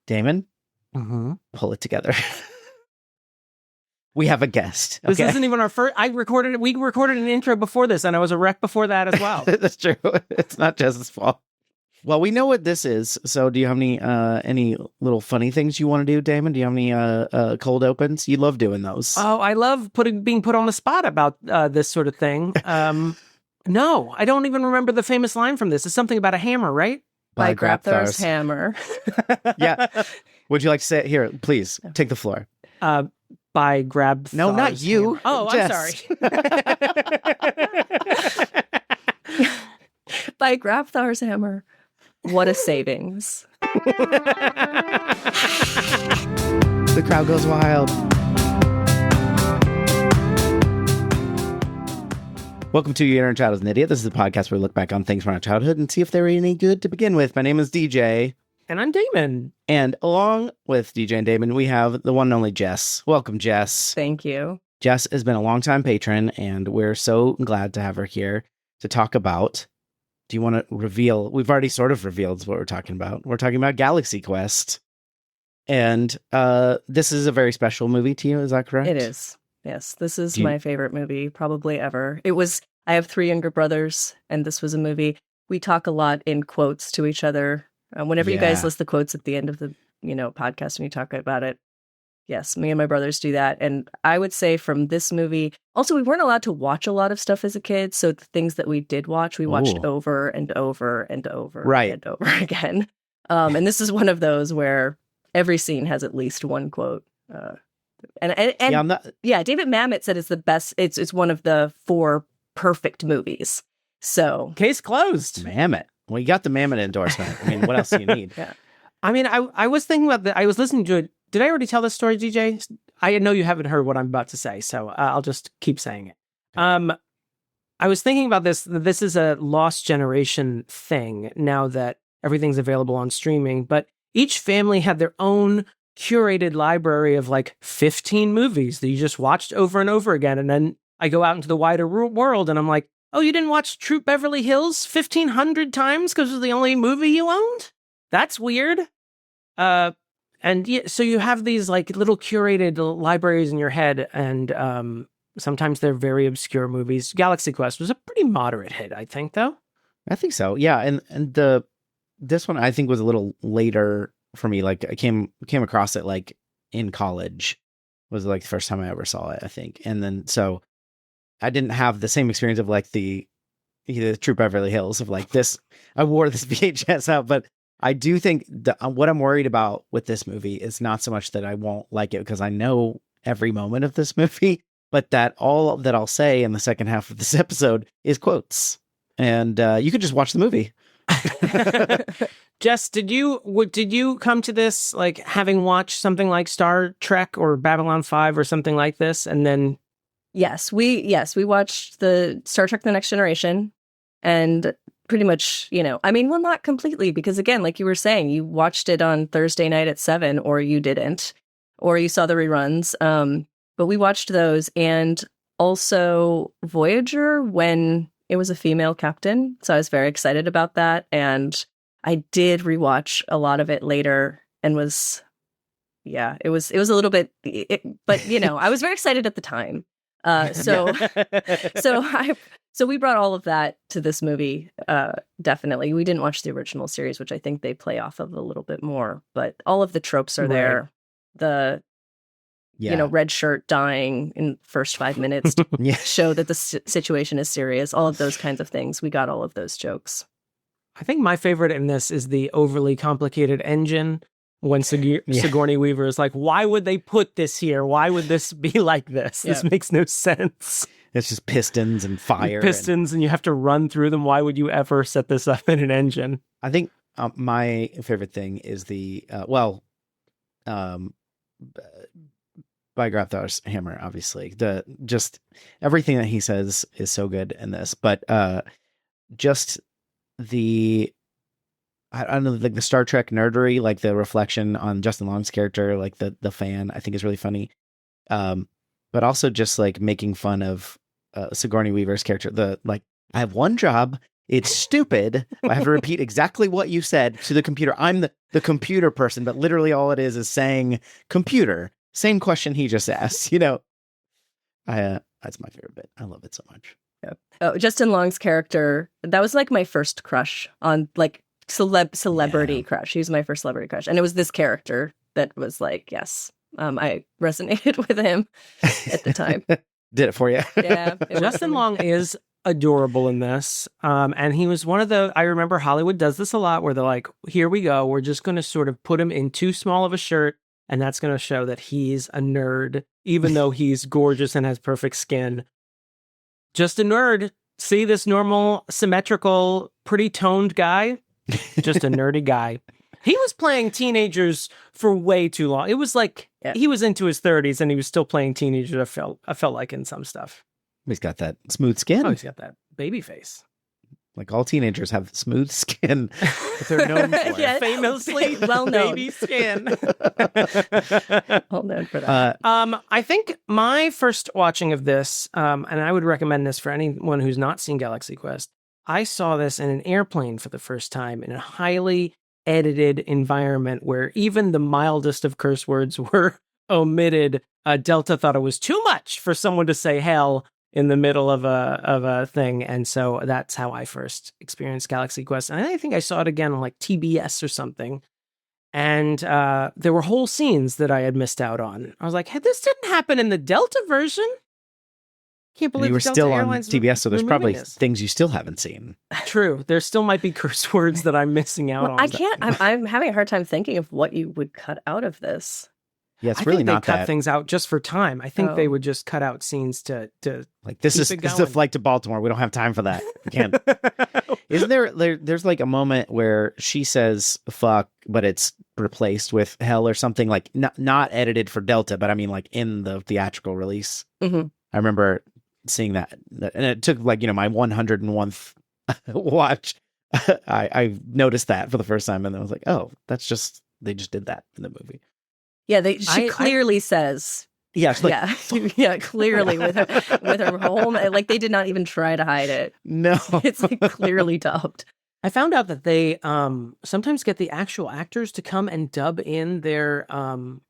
Damon, pull it together. We have a guest. This okay? isn't even our first. We recorded an intro before this, and I was a wreck before that as well. That's true. It's not Jess's fault. Well, we know what this is. So do you have any little funny things you want to do, Damon? Do you have any cold opens? You love doing those. Oh, I love being put on the spot about this sort of thing. No, I don't even remember the famous line from this. It's something about a hammer, right? By Grapthar's hammer. Yeah. Would you like to say it here? Please take the floor. By Grab. No, not you. Hammer. Oh, Jess. I'm sorry. By Grapthar's hammer. What a savings. The crowd goes wild. Welcome to Your Inner Child is an Idiot. This is a podcast where we look back on things from our childhood and see if they were any good to begin with. My name is DJ. And I'm Damon. And along with DJ and Damon, we have the one and only Jess. Welcome, Jess. Thank you. Jess has been a longtime patron, and we're so glad to have her here to talk about. Do you want to reveal? We've already sort of revealed what we're talking about. We're talking about Galaxy Quest. And this is a very special movie to you, is that correct? It is. Yes, this is my favorite movie probably ever. I have 3 younger brothers, and this was a movie. We talk a lot in quotes to each other. Whenever you guys list the quotes at the end of the podcast and you talk about it. Yes, me and my brothers do that. And I would say from this movie, also we weren't allowed to watch a lot of stuff as a kid. So the things that we did watch, we watched over and over and over and over again. And this is one of those where every scene has at least one quote. David Mamet said it's the best. It's one of the 4 perfect movies. So case closed. Mamet. Well, you got the Mamet endorsement. I mean, what else do you need? Yeah. I mean, I was thinking about I was listening to it. Did I already tell this story, DJ? I know you haven't heard what I'm about to say, so I'll just keep saying it. I was thinking about this. This is a lost generation thing now that everything's available on streaming, but each family had their own curated library of like 15 movies that you just watched over and over again. And then I go out into the wider world and I'm like, oh, you didn't watch Troop Beverly Hills 1,500 times because it was the only movie you owned? That's weird. And yeah, so you have these like little curated libraries in your head, and sometimes they're very obscure movies. Galaxy Quest was a pretty moderate hit, I think, though. I think so. Yeah, and this one I think was a little later for me. Like I came across it like in college. Was like the first time I ever saw it, I think. And then so I didn't have the same experience of like the Troop Beverly Hills of like this. I wore this VHS out, but I do think what I'm worried about with this movie is not so much that I won't like it because I know every moment of this movie, but that all that I'll say in the second half of this episode is quotes. And you could just watch the movie. Jess, did you come to this like having watched something like Star Trek or Babylon 5 or something like this, and then? Yes, we watched the Star Trek: The Next Generation, and pretty much, well, not completely, because again, like you were saying, you watched it on Thursday night at 7, or you didn't, or you saw the reruns. But we watched those, and also Voyager when it was a female captain. So I was very excited about that. And I did rewatch a lot of it later and it was a little bit, but I was very excited at the time. So we brought all of that to this movie. Definitely. We didn't watch the original series, which I think they play off of a little bit more, but all of the tropes are there. The, red shirt dying in the first 5 minutes to show that the situation is serious. All of those kinds of things. We got all of those jokes. I think my favorite in this is the overly complicated engine. When Sigourney Weaver is like, why would they put this here? Why would this be like this? This makes no sense. It's just pistons and fire. And you have to run through them. Why would you ever set this up in an engine? I think my favorite thing is by Grapthar's hammer, obviously. Just everything that he says is so good in this. But just I don't know, like the Star Trek nerdery, like the reflection on Justin Long's character, like the fan, I think is really funny. But also just like making fun of Sigourney Weaver's character. I have one job It's stupid. I have to repeat exactly what you said to the computer. I'm the computer person, but literally all it is saying computer. Same question he just asked, you know. That's my favorite bit. I love it so much. Yeah. Oh, Justin Long's character, that was like my first crush on like celebrity crush. He was my first celebrity crush. And it was this character that was like, yes, I resonated with him at the time. Did it for you. Yeah. Justin Long is adorable in this. And he was one of I remember Hollywood does this a lot where they're like, here we go. We're just going to sort of put him in too small of a shirt. And that's going to show that he's a nerd, even though he's gorgeous and has perfect skin. Just a nerd. See this normal, symmetrical, pretty toned guy? Just a nerdy guy. He was playing teenagers for way too long. It was like he was into his 30s and he was still playing teenagers, I felt like in some stuff. He's got that smooth skin. Oh, he's got that baby face. Like all teenagers have smooth skin that they're known for. Yeah. Famously well known. baby skin. Well known for that. I think my first watching of this, and I would recommend this for anyone who's not seen Galaxy Quest, I saw this in an airplane for the first time in a highly edited environment where even the mildest of curse words were omitted. Delta thought it was too much for someone to say hell in the middle of a thing, and so that's how I first experienced Galaxy Quest. And I think I saw it again on like TBS or something, and there were whole scenes that I had missed out on. I was like, hey, this didn't happen in the Delta version. Can't believe you were Delta still on Airlines TBS, so there's probably this. things you still haven't seen. True, there still might be curse words that I'm missing out on. I can't. I'm having a hard time thinking of what you would cut out of this. Yeah, it's I really think not they cut that. things out just for time. I think they would just cut out scenes to Like this is a flight to Baltimore. We don't have time for that. We can't. Isn't there's like a moment where she says "fuck," but it's replaced with "hell" or something, like not edited for Delta, but I mean like in the theatrical release. Mm-hmm. I remember seeing that, and it took like my 101th watch. I noticed that for the first time, and then I was like, oh, they just did that in the movie. Yeah, she clearly says. Yeah, like, yeah, clearly with her whole, like they did not even try to hide it. No, it's like clearly dubbed. I found out that they sometimes get the actual actors to come and dub in their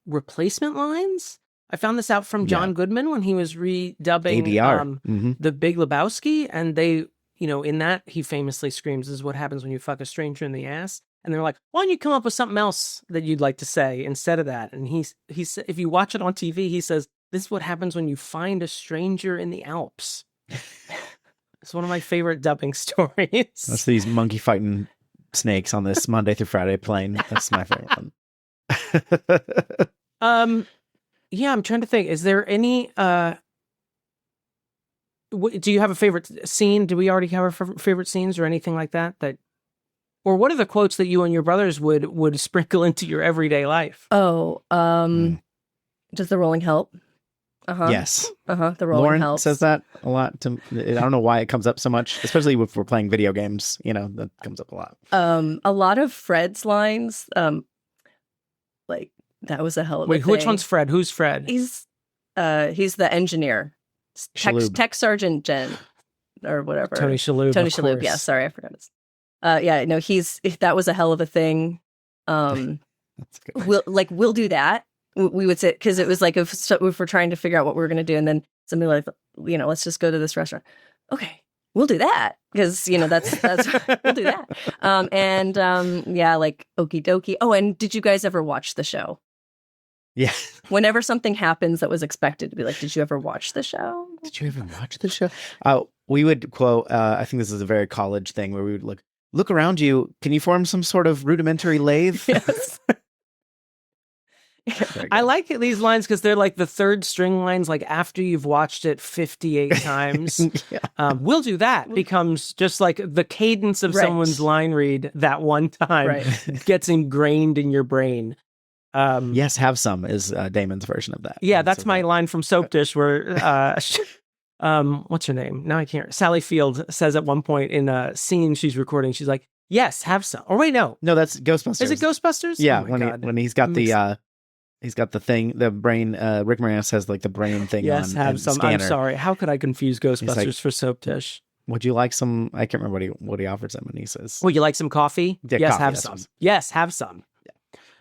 replacement lines. I found this out from John Goodman when he was redubbing ADR. The Big Lebowski, and they, in that he famously screams, "This is what happens when you fuck a stranger in the ass." And they're like, why don't you come up with something else that you'd like to say instead of that? And he if you watch it on TV, he says, this is what happens when you find a stranger in the Alps. It's one of my favorite dubbing stories. That's these monkey fighting snakes on this Monday through Friday plane. That's my favorite one. Yeah, I'm trying to think. Is there any, do you have a favorite scene? Do we already have our favorite scenes or anything like that? Or what are the quotes that you and your brothers would sprinkle into your everyday life? Oh, does the rolling help? Yes. The rolling Lauren helps. says that a lot. I don't know why it comes up so much, especially if we're playing video games. That comes up a lot. A lot of Fred's lines, like that was a hell of a thing. Which one's Fred? Who's Fred? He's the engineer, tech sergeant Jen, or whatever. Tony Shalhoub. Tony Shalhoub. Yeah, sorry, I forgot his. That was a hell of a thing. We'll do that. We would say, because it was like if we're trying to figure out what we were going to do, and then somebody like, let's just go to this restaurant. Okay, we'll do that because that's we'll do that. Like okie dokie. Oh, and did you guys ever watch the show? Yeah. Whenever something happens that was expected to be like, did you ever watch the show? Did you ever watch the show? We would quote. I think this is a very college thing where we would look around you. Can you form some sort of rudimentary lathe? Yes. I like these lines because they're like the third string lines, like after you've watched it 58 times. We'll do that becomes just like the cadence of someone's line read that one time gets ingrained in your brain. Yes, have some is Damon's version of that. Yeah, that's my line from Soap Dish where what's her name? Now I can't. Sally Field says at one point in a scene she's recording, she's like, yes, have some. Or wait, no, that's Ghostbusters. Is it Ghostbusters? Yeah, when he's got the thing, the brain. Rick Moranis has like the brain thing. Yes, on, have some. Scanner. I'm sorry. How could I confuse Ghostbusters for Soap Dish? Would you like some? I can't remember what he offered them, and he says, Would you like some coffee? Yeah, yes, coffee, have that's some. awesome. Yes, have some.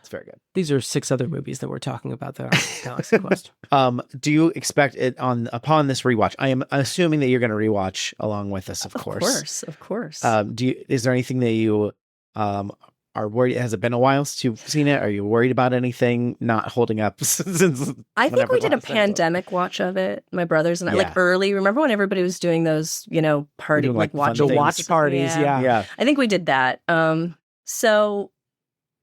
"It's very good." These are 6 other movies that we're talking about that are Galaxy Quest. Do you expect it upon this rewatch? I am assuming that you're going to rewatch along with us, of course. Of course. Is there anything that you are worried? Has it been a while since you've seen it? Are you worried about anything not holding up since? I think we did a last time? pandemic watch of it. My brothers and I, Yeah. like early. Remember when everybody was doing those, party Doing, like fun watch The things. watch parties, yeah. Yeah. I think we did that. So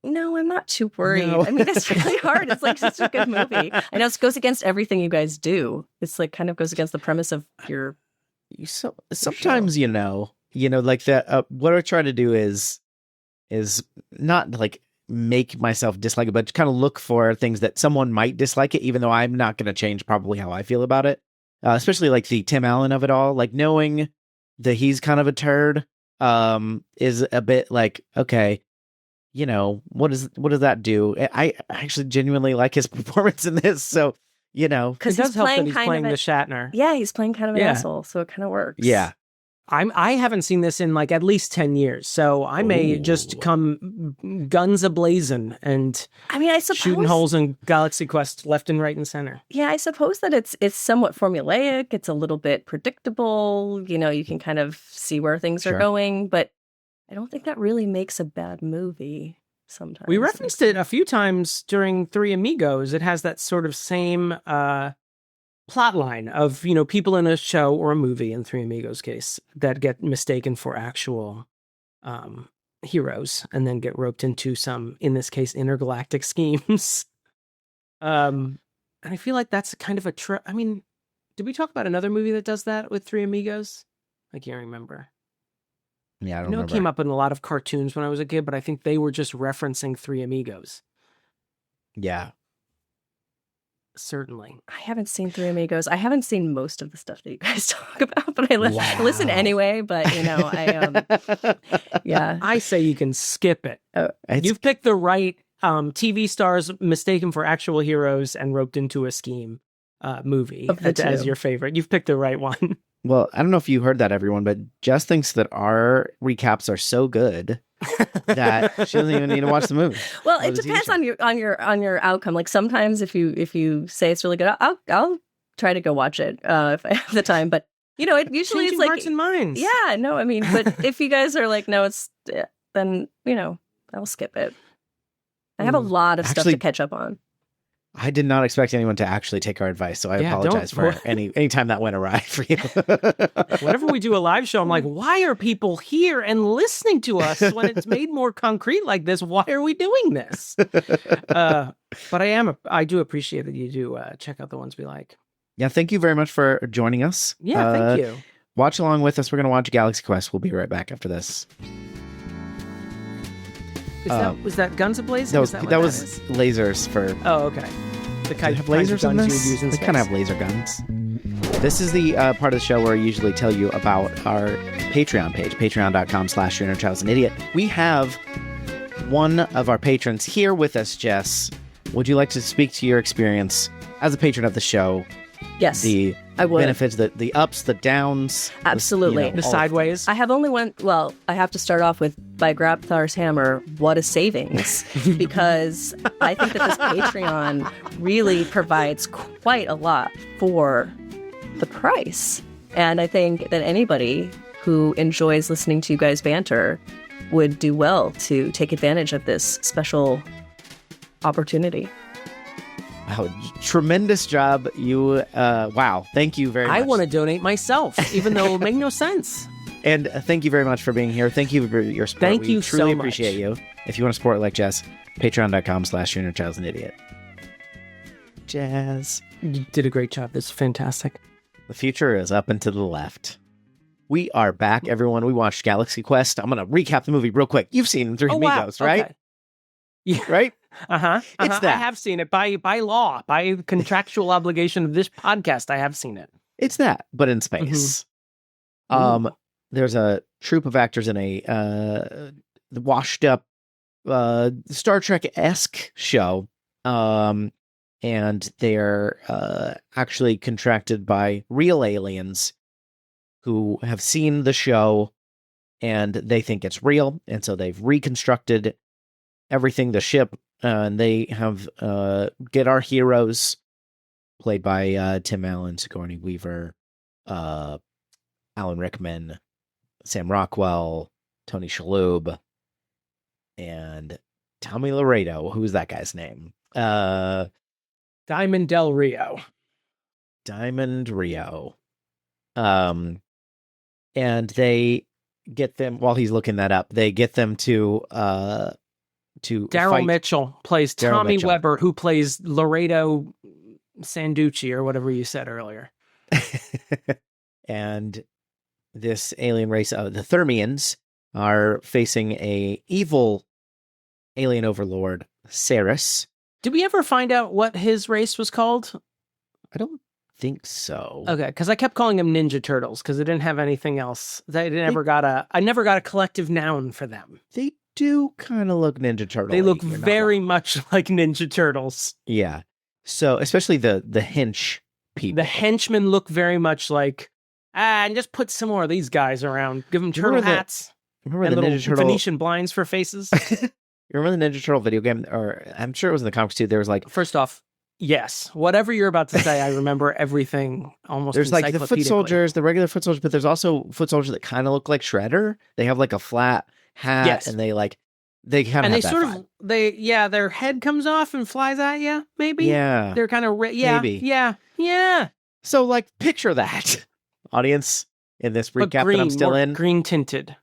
no, I'm not too worried. No. I mean, it's really hard. It's like such a good movie. I know it goes against everything you guys do. It's like kind of goes against the premise of your. Sometimes like that. What I try to do is not like make myself dislike it, but kind of look for things that someone might dislike it, even though I'm not going to change probably how I feel about it. Especially like the Tim Allen of it all, like knowing that he's kind of a turd, is a bit like, okay, what does that do? I actually genuinely like his performance in this, so Because It does he's help that playing he's kind playing of the Shatner. Yeah, he's playing kind of an Yeah. asshole, so it kind of works. yeah. I haven't seen this in like at least 10 years, so I may just come guns a-blazing and I mean, I suppose shooting holes in Galaxy Quest left and right and center. Yeah, I suppose that it's somewhat formulaic. It's a little bit predictable. You can kind of see where things Sure. are going, but I don't think that really makes a bad movie sometimes. We referenced it a few times during Three Amigos. It has that sort of same plot line of, people in a show or a movie, in Three Amigos case, that get mistaken for actual heroes and then get roped into some, in this case, intergalactic schemes. And I feel like that's kind of I mean, did we talk about another movie that does that with Three Amigos? I can't remember. Yeah, I I don't know remember. it came up in a lot of cartoons when I was a kid, but I think they were just referencing Three Amigos. Yeah. Certainly. I haven't seen Three Amigos. I haven't seen most of the stuff that you guys talk about, but I Wow. listen anyway. But yeah. I say you can skip it. It's- You've picked the right TV stars mistaken for actual heroes and roped into a scheme movie Of the as two. your favorite. You've picked the right one. Well, I don't know if you heard that, everyone, but Jess thinks that our recaps are so good that she doesn't even need to watch the movie. Well, Or it the TV depends show. on your outcome. Like sometimes if you say it's really good, I'll try to go watch it if I have the time. But it usually Changing it's like hearts and minds. yeah, no, I mean, but if you guys are like no, it's then I'll skip it. I have a lot of stuff Actually- to catch up on. I did not expect anyone to actually take our advice, so I Yeah, apologize for any time that went awry for you. Whenever we do a live show, I'm like, why are people here and listening to us when it's made more concrete like this? Why are we doing this? But I do appreciate that you do check out the ones we like. Yeah, thank you very much for joining us. Yeah, thank you. Watch along with us. We're going to watch Galaxy Quest. We'll be right back after this. Was that Guns A-Blazing? That was lasers for... Oh, okay. The Do kind they have kinds of lasers in guns you this? would use in They space. kind of have laser guns. This is the part of the show where I usually tell you about our Patreon page, patreon.com/Your Inner Child's an Idiot. We have one of our patrons here with us, Jess. Would you like to speak to your experience as a patron of the show? Yes, The I would. benefits, the ups, the downs. Absolutely. The all- sideways. I have only one. Well, I have to start off with by Grabthar's hammer. What a savings! Because I think that this Patreon really provides quite a lot for the price, and I think that anybody who enjoys listening to you guys banter would do well to take advantage of this special opportunity. Wow, tremendous job. You, wow. Thank you very much. I want to donate myself, even though it will make no sense. And thank you very much for being here. Thank you for your support. Thank We you truly so much. appreciate you. If you want to support like Jess, patreon.com/Your Inner Child's an Idiot. Jazz. You did a great job. This is fantastic. The future is up and to the left. We are back, everyone. We watched Galaxy Quest. I'm going to recap the movie real quick. You've seen Three Amigos, right? Okay. Yeah. Right? Uh-huh. It's that. I have seen it by law, by contractual obligation of this podcast. I have seen it. It's that, but in space. Ooh. There's a troupe of actors in a washed up Star Trek-esque show. And they're actually contracted by real aliens who have seen the show and they think it's real. And so they've reconstructed everything, the ship, and they have get our heroes, played by Tim Allen, Sigourney Weaver, Alan Rickman, Sam Rockwell, Tony Shalhoub, and Tommy Laredo. Who's that guy's name? Diamond Del Rio. Diamond Rio. And they get them, while he's looking that up, they get them to Daryl Mitchell plays Tommy Webber, who plays Laredo Sanducci, or whatever you said earlier. And this alien race, the Thermians, are facing a evil alien overlord, Ceres. Did we ever find out what his race was called? I don't think so. Okay, because I kept calling them Ninja Turtles because it didn't have anything else. I never got a collective noun for them. They do kind of look Ninja Turtle. They look very much like Ninja Turtles. Yeah. So especially the hench people. The henchmen look very much like, and just put some more of these guys around. Give them turtle hats. Remember the Ninja Turtle Venetian blinds for faces. You remember the Ninja Turtle video game? Or I'm sure it was in the comics too. There was like, first off, yes, whatever you're about to say, I remember everything almost. There's like the foot soldiers, the regular foot soldiers, but there's also foot soldiers that kind of look like Shredder. They have like a flat hat, and they kind of have that vibe. Their head comes off and flies at you. Maybe, yeah, they're kind of maybe, yeah. So like, picture that, audience, in this recap that I'm still in, green tinted,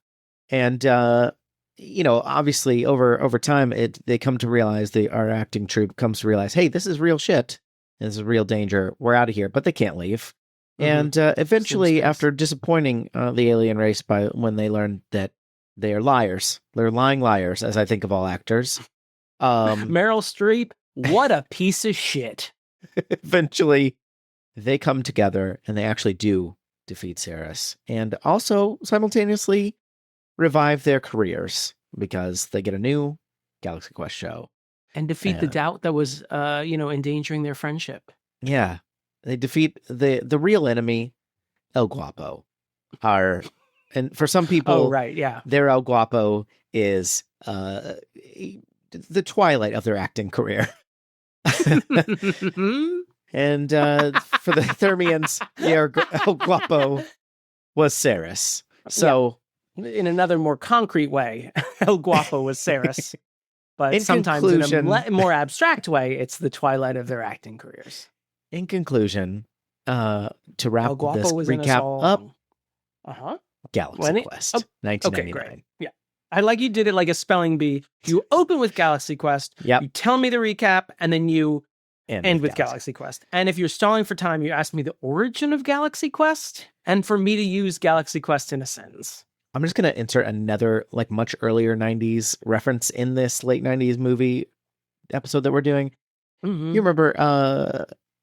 and obviously over time, they come to realize, our acting troupe comes to realize, hey, this is real shit. This is real danger. We're out of here, but they can't leave. Mm-hmm. And eventually, after disappointing the alien race when they learn that they are liars, they're lying liars, as I think of all actors. Meryl Streep, what a piece of shit. Eventually, they come together and they actually do defeat Ceres, and also simultaneously revive their careers because they get a new Galaxy Quest show and defeat the doubt that was endangering their friendship. Yeah, they defeat the real enemy, El Guapo. And for some people, their El Guapo is the twilight of their acting career. And for the Thermians, El Guapo was Ceres. So. In another more concrete way, El Guapo was Ceres. But sometimes in a more abstract way, it's the twilight of their acting careers. In conclusion, to wrap this recap up, Galaxy Quest, 1999. Okay, great. Yeah. I like you did it like a spelling bee. You open with Galaxy Quest, you tell me the recap, and then you end with Galaxy Quest. And if you're stalling for time, you ask me the origin of Galaxy Quest, and for me to use Galaxy Quest in a sentence. I'm just going to insert another much earlier 90s reference in this late 90s movie episode that we're doing. Mm-hmm. You remember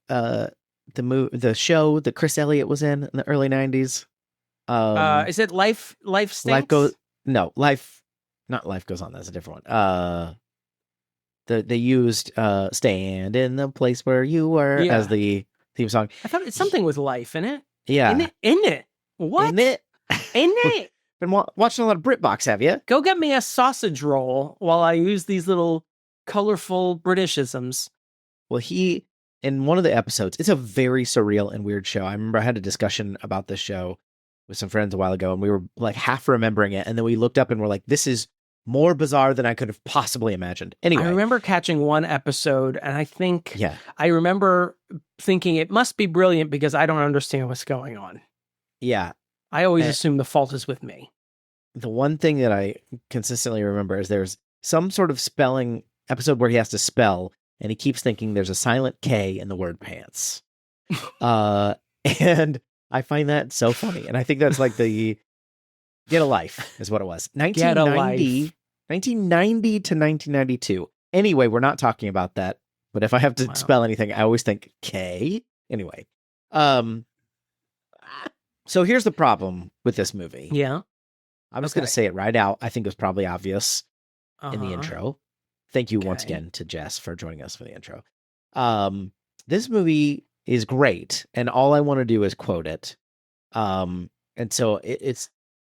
the show that Chris Elliott was in the early 90s? Is it Life Stinks? Not Life Goes On. That's a different one. They used Stand in the Place Where You Were as the theme song. I thought it's something with life in it. Yeah. In it. What? In it. In it. Been watching a lot of BritBox, have you? Go get me a sausage roll while I use these little colorful Britishisms. Well, in one of the episodes, it's a very surreal and weird show. I remember I had a discussion about this show with some friends a while ago, and we were like half remembering it, and then we looked up and we're like, this is more bizarre than I could have possibly imagined. Anyway. I remember catching one episode, and I remember thinking it must be brilliant because I don't understand what's going on. Yeah. I always assume the fault is with me. The one thing that I consistently remember is there's some sort of spelling episode where he has to spell, and he keeps thinking there's a silent K in the word pants. And I find that so funny. And I think that's like the Get a Life is what it was. 1990 to 1992. Anyway, we're not talking about that. But if I have to spell anything, I always think K. Anyway. So here's the problem with this movie. Yeah. I'm just going to say it right out. I think it was probably obvious in the intro. Thank you once again to Jess for joining us for the intro. This movie is great, and all I want to do is quote it. And so it's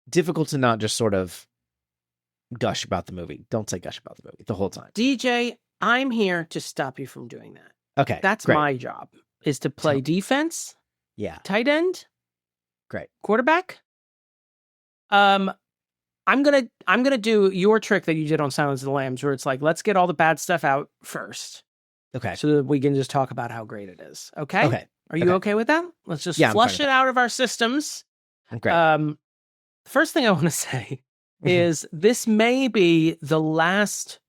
difficult to not just sort of gush about the movie. Don't say gush about the movie the whole time. DJ, I'm here to stop you from doing that. Okay. That's great. my job, is to play defense, tight end, great, quarterback. I'm gonna do your trick that you did on Silence of the Lambs, where it's like, let's get all the bad stuff out first. Okay. So that we can just talk about how great it is. Okay? Okay. Are you okay with that? Let's just flush it out of our systems. Great. First thing I want to say is this may be the last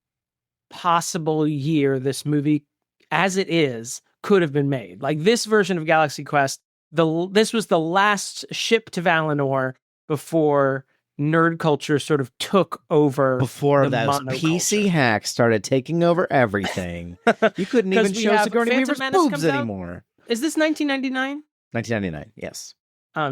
possible year this movie, as it is, could have been made. Like this version of Galaxy Quest, this was the last ship to Valinor before nerd culture sort of took over. Before those PC hacks started taking over everything. You couldn't even show Sigourney Weaver's boobs anymore. Is this 1999? 1999, yes.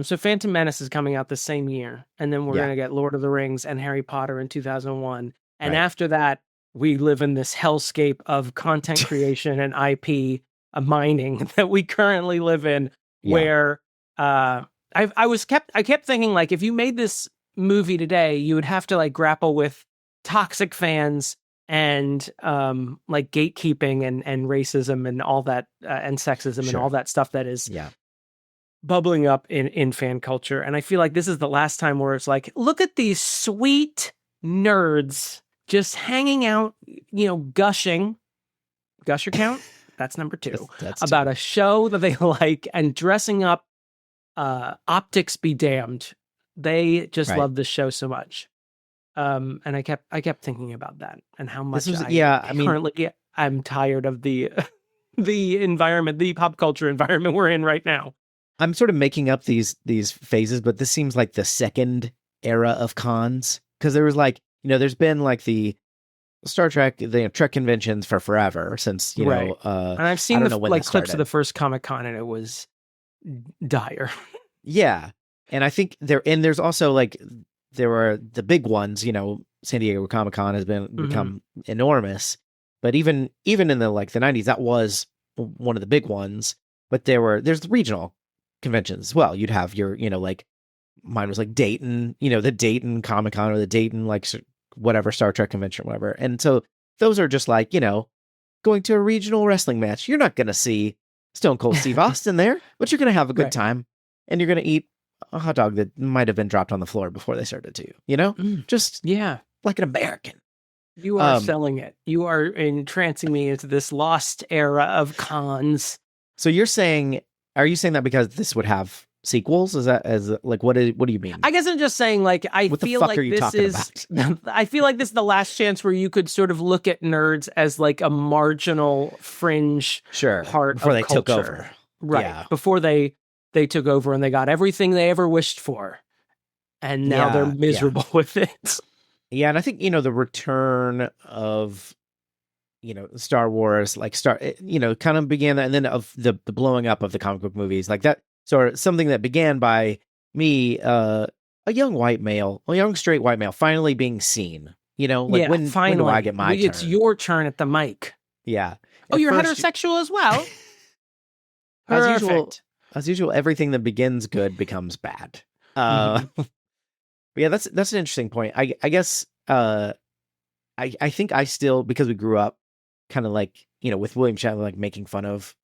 So Phantom Menace is coming out the same year, and then we're going to get Lord of the Rings and Harry Potter in 2001. And after that, we live in this hellscape of content creation and IP mining that we currently live in, where I kept thinking, like, if you made this movie today, you would have to like grapple with toxic fans and like gatekeeping and racism and all that and sexism and all that stuff that is bubbling up in fan culture. And I feel like this is the last time where it's like, look at these sweet nerds just hanging out, gushing. Gusher count? That's number 2. That's about a show that they like and dressing up. Optics be damned. They just love this show so much. And I kept thinking about that and how much I'm tired of the environment, the pop culture environment we're in right now. I'm sort of making up these phases, but this seems like the second era of cons, because there was like, there's been like the Star Trek, the Trek conventions for forever since, and I've seen clips of the first Comic-Con and it was dire. Yeah. And I think there's also like, there were the big ones, San Diego Comic-Con has become enormous, but even in the 90s, that was one of the big ones, but there's the regional conventions as well. You'd have your, mine was like Dayton, the Dayton Comic-Con or the Dayton, whatever Star Trek convention or whatever. And so those are just like, going to a regional wrestling match. You're not going to see Stone Cold Steve Austin there, but you're going to have a good time and you're going to eat a hot dog that might have been dropped on the floor before they served it to you, just like an American. You are selling it. You are entrancing me into this lost era of cons. So are you saying that because this would have sequels? Is that what do you mean? I guess I'm just saying, like, what feel the fuck like are you talking about? I feel like this is the last chance where you could sort of look at nerds as like a marginal fringe part before of they culture. Took over. Right. Yeah. Before they took over and they got everything they ever wished for. And now they're miserable with it. Yeah, and I think, the return of, Star Wars, kind of began that, and then of the blowing up of the comic book movies, like that sort of something that began by me, a young straight white male, finally being seen, when do I get my turn? It's your turn at the mic. Yeah. You're heterosexual as well. As usual, everything that begins good becomes bad. Yeah, that's an interesting point. I guess I think I still, because we grew up kind of like, with William Shatner, like making fun of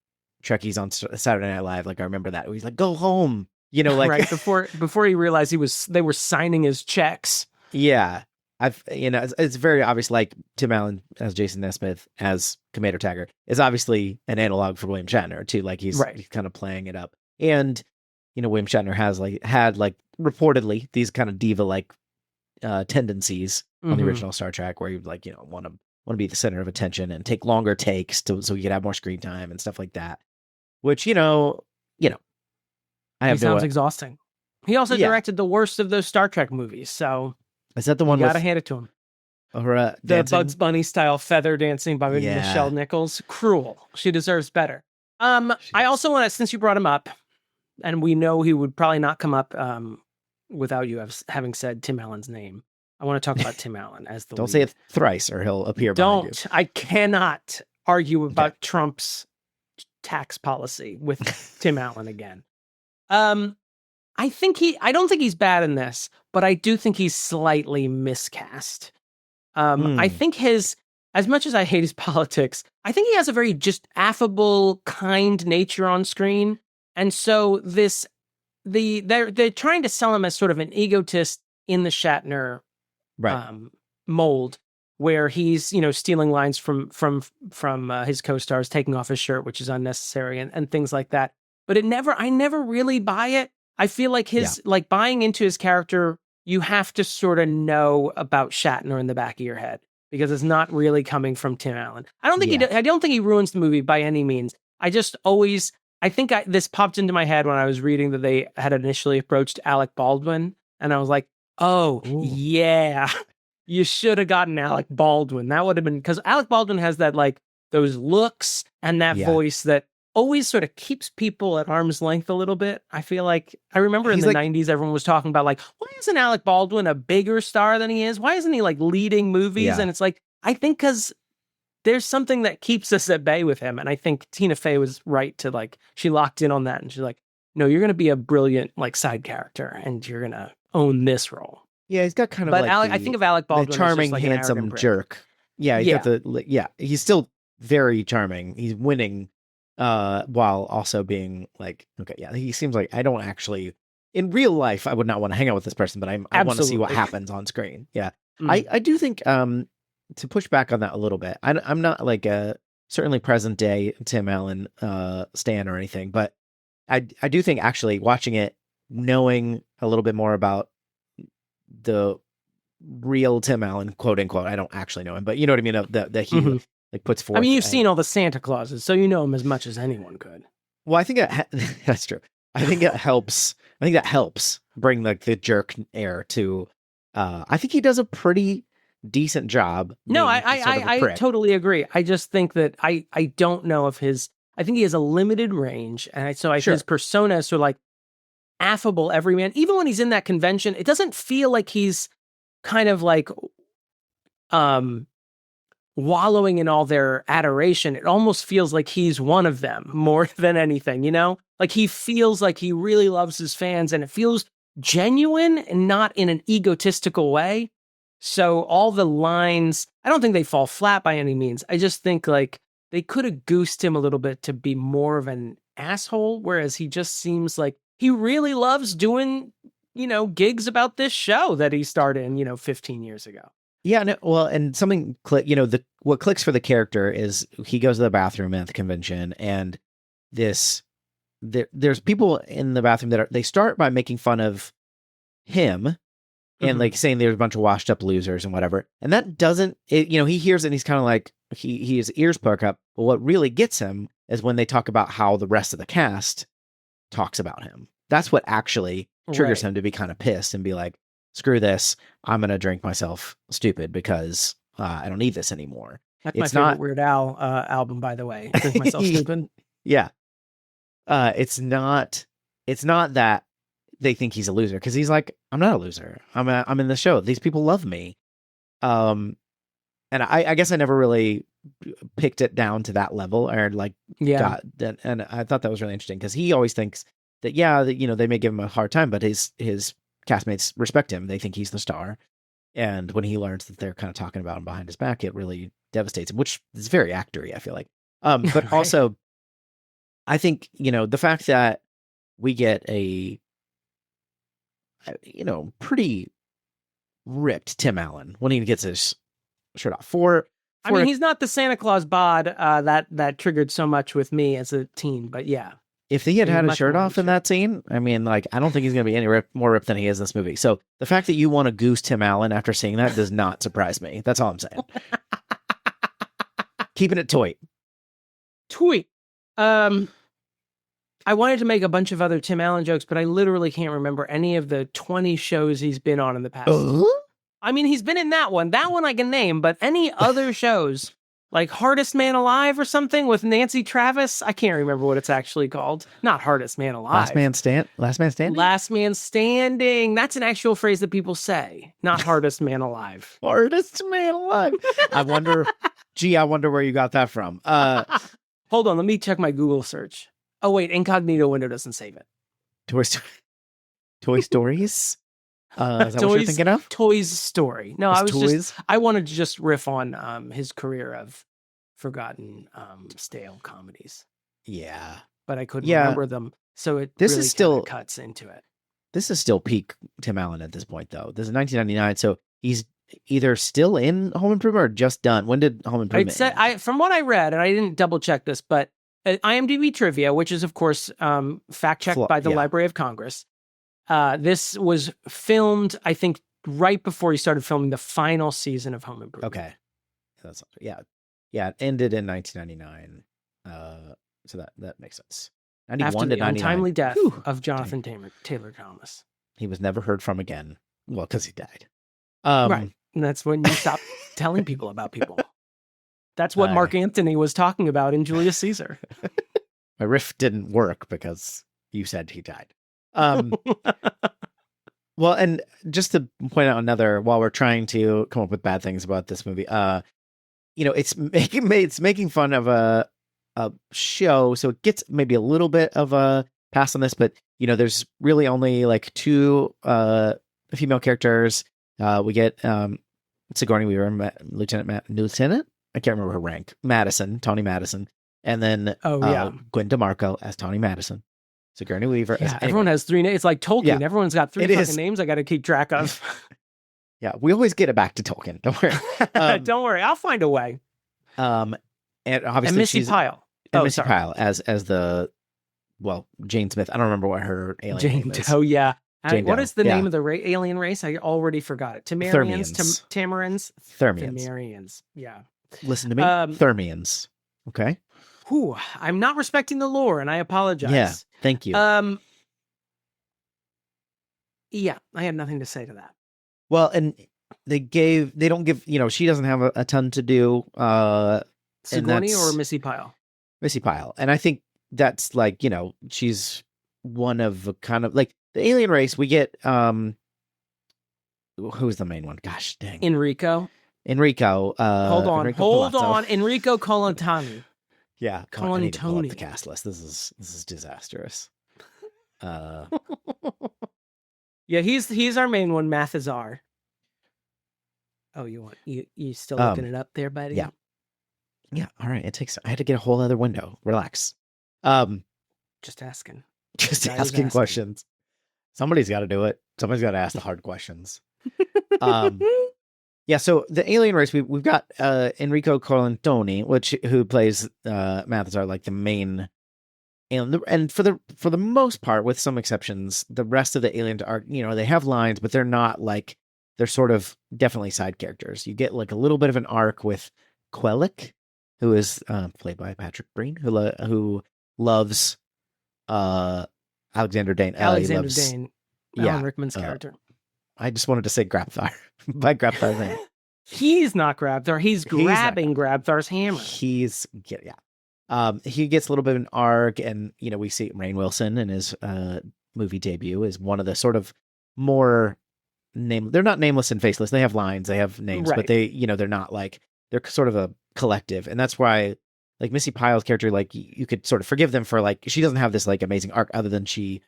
Trekkies on Saturday Night Live. Like I remember that. He's like, go home. Right before he realized they were signing his checks. Yeah. It's very obvious, like Tim Allen as Jason Nesmith as Commander Taggart is obviously an analog for William Shatner too. Like he's kind of playing it up. And, William Shatner had reportedly these kind of diva tendencies on the original Star Trek, where you want to be the center of attention and take longer takes so you could have more screen time and stuff like that. Which, I have sounds exhausting. He also directed the worst of those Star Trek movies, so is that the one? You gotta hand it to him. The Bugs Bunny style feather dancing by Michelle Nichols. Cruel. She deserves better. I also want to, since you brought him up, and we know he would probably not come up without you having said Tim Allen's name. I want to talk about Tim Allen as the Don't lead. say it thrice or he'll appear behind you. I cannot argue about Trump's tax policy with Tim Allen again. I don't think he's bad in this, but I do think he's slightly miscast. I think as much as I hate his politics, I think he has a very just affable, kind nature on screen. And so they're trying to sell him as sort of an egotist in the Shatner mold, where he's, stealing lines from his co-stars, taking off his shirt, which is unnecessary, and things like that. But I never really buy it. I feel like buying into his character, you have to sort of know about Shatner in the back of your head, because it's not really coming from Tim Allen. I don't think he ruins the movie by any means. This popped into my head when I was reading that they had initially approached Alec Baldwin, and I was like, oh, yeah, you should have gotten Alec Baldwin. That would have been, because Alec Baldwin has that, like, those looks and that voice that always sort of keeps people at arm's length a little bit. I feel like, I remember in the 90s, everyone was talking about, like, why isn't Alec Baldwin a bigger star than he is? Why isn't he, like, leading movies? Yeah. And it's like, I think because there's something that keeps us at bay with him. And I think Tina Fey was right to, like, she locked in on that, and she's like, no, you're going to be a brilliant, like, side character, and you're going to own this role. Yeah, he's got kind of I think of Alec Baldwin the charming, as just, like, handsome jerk. Yeah, he's still very charming. He's winning while also being like, okay, yeah, he seems like, I don't actually, in real life, I would not want to hang out with this person, but I want to see what happens on screen. Yeah. I do think, to push back on that a little bit, I'm not like a certainly present day Tim Allen stan or anything, but I do think actually watching it, knowing a little bit more about the real Tim Allen, quote unquote, I don't actually know him, but you know what I mean, that he like puts forth. I mean, you've seen all the Santa Clauses, so you know him as much as anyone could. Well, I think that's true. I think it helps. I think that helps bring like the jerk air to. I think he does a pretty decent job. No, I totally agree. I just think that I don't know if I think he has a limited range, and his persona is sort of like affable everyman. Even when he's in that convention, it doesn't feel like he's kind of like wallowing in all their adoration. It almost feels like he's one of them more than anything, Like he feels like he really loves his fans, and it feels genuine and not in an egotistical way. So all the lines, I don't think they fall flat by any means. I just think like they could have goosed him a little bit to be more of an asshole, whereas he just seems like he really loves doing, gigs about this show that he started in, 15 years ago. Yeah, no, well, and something what clicks for the character is he goes to the bathroom at the convention, and there's people in the bathroom that they start by making fun of him and like saying there's a bunch of washed up losers and whatever, and that doesn't, he hears it and he's kind of like his ears perk up. But what really gets him is when they talk about how the rest of the cast talks about him. That's what actually triggers him to be kind of pissed and be like, screw this, I'm going to drink myself stupid because I don't need this anymore. That's my favorite Weird Al album, by the way. Drink myself stupid. Yeah. It's not that they think he's a loser, because he's like, I'm not a loser. I'm in the show. These people love me. And I guess I never really picked it down to that level, or like got that. And I thought that was really interesting, because he always thinks that, they may give him a hard time, but his castmates respect him. They think he's the star. And when he learns that they're kind of talking about him behind his back, it really devastates him, which is very actor-y, I feel like. But also, I think, the fact that we get a, pretty ripped Tim Allen when he gets his shirt off. I mean, he's not the Santa Claus bod that triggered so much with me as a teen, but yeah. If he had his shirt off in that scene, I mean, like, I don't think he's going to be any more ripped than he is in this movie. So the fact that you want to goose Tim Allen after seeing that does not surprise me. That's all I'm saying. Keeping it toy. I wanted to make a bunch of other Tim Allen jokes, but I literally can't remember any of the 20 shows he's been on in the past. I mean, he's been in that one. That one I can name, but any other shows, like Hardest Man Alive or something with Nancy Travis, I can't remember what it's actually called. Not Hardest Man Alive. Last Man Standing? Last Man Standing. That's an actual phrase that people say, not Hardest Man Alive. Hardest Man Alive. I wonder where you got that from. Hold on, let me check my Google search. Oh, wait, incognito window doesn't save it. Toy Stories. Is that what you're thinking of? Toys Story. No, Toys? I wanted to just riff on his career of forgotten stale comedies. Yeah. But I couldn't remember them. So this really is still cuts into it. This is still peak Tim Allen at this point, though. This is 1999, so he's either still in Home Improvement or just done. When did Home Improvement end? From what I read, and I didn't double check this, but IMDb trivia, which is of course fact checked by the Library of Congress. This was filmed, I think, right before he started filming the final season of Home Improvement. Okay, it ended in 1999. So that makes sense. 91 After to the 99. untimely death of Jonathan Taylor Thomas. He was never heard from again. Well, because he died. Right. And that's when you stop telling people about people. That's what Mark Antony was talking about in Julius Caesar. My riff didn't work because you said he died. Well, and just to point out another, while we're trying to come up with bad things about this movie, it's making fun of a show, so it gets maybe a little bit of a pass on this, but there's really only like two female characters. We get Sigourney Weaver, Lieutenant. I can't remember her rank. Tawny Madison, and then Gwen DeMarco as Tawny Madison. Sigourney Weaver. Everyone has three names. It's like Tolkien. Yeah. Everyone's got three fucking names I got to keep track of. Yeah, we always get it back to Tolkien. Don't worry. Don't worry. I'll find a way. And obviously Missy Pyle. Missy Pyle as the Jane Smith. I don't remember what her alien name is. Oh yeah. What is the name of the alien race? I already forgot it. Tamarians. Tamarins. Thermians. Tamarians. Yeah. Listen to me. Thermians. Okay. Whew, I'm not respecting the lore, and I apologize. Yeah. Thank you. Yeah, I have nothing to say to that. Well, and they don't give, she doesn't have a ton to do. Sigourney or Missy Pyle? Missy Pyle. And I think that's like, she's one of a kind of like the alien race. We get, who's the main one? Gosh dang. Enrico. Hold on. Enrico Colantoni. Yeah, I need to pull up the cast list. This is disastrous. Yeah, he's our main one, Mathazar. Oh, you still looking it up there, buddy? Yeah. Yeah, all right. I had to get a whole other window. Relax. Just asking. Just asking questions. Somebody's got to do it. Somebody's got to ask the hard questions. Yeah, so the alien race, we've got Enrico Colantoni, who plays Mathazar, like the main alien, and for the most part, with some exceptions, the rest of the aliens are, they have lines, but they're not like, they're sort of definitely side characters. You get like a little bit of an arc with Quellic, who is played by Patrick Breen, who loves Alexander Dane. Dane, Alan Rickman's character. I just wanted to say Grabthar by Grabthar's name. He's not Grabthar. He's grabbing Grabthar's hammer. He gets a little bit of an arc, and we see Rainn Wilson in his movie debut is one of the sort of more they're not nameless and faceless. They have lines, they have names, right. But they they're not like, they're sort of a collective, and that's why like Missy Pyle's character, like you could sort of forgive them for like, she doesn't have this like amazing arc other than she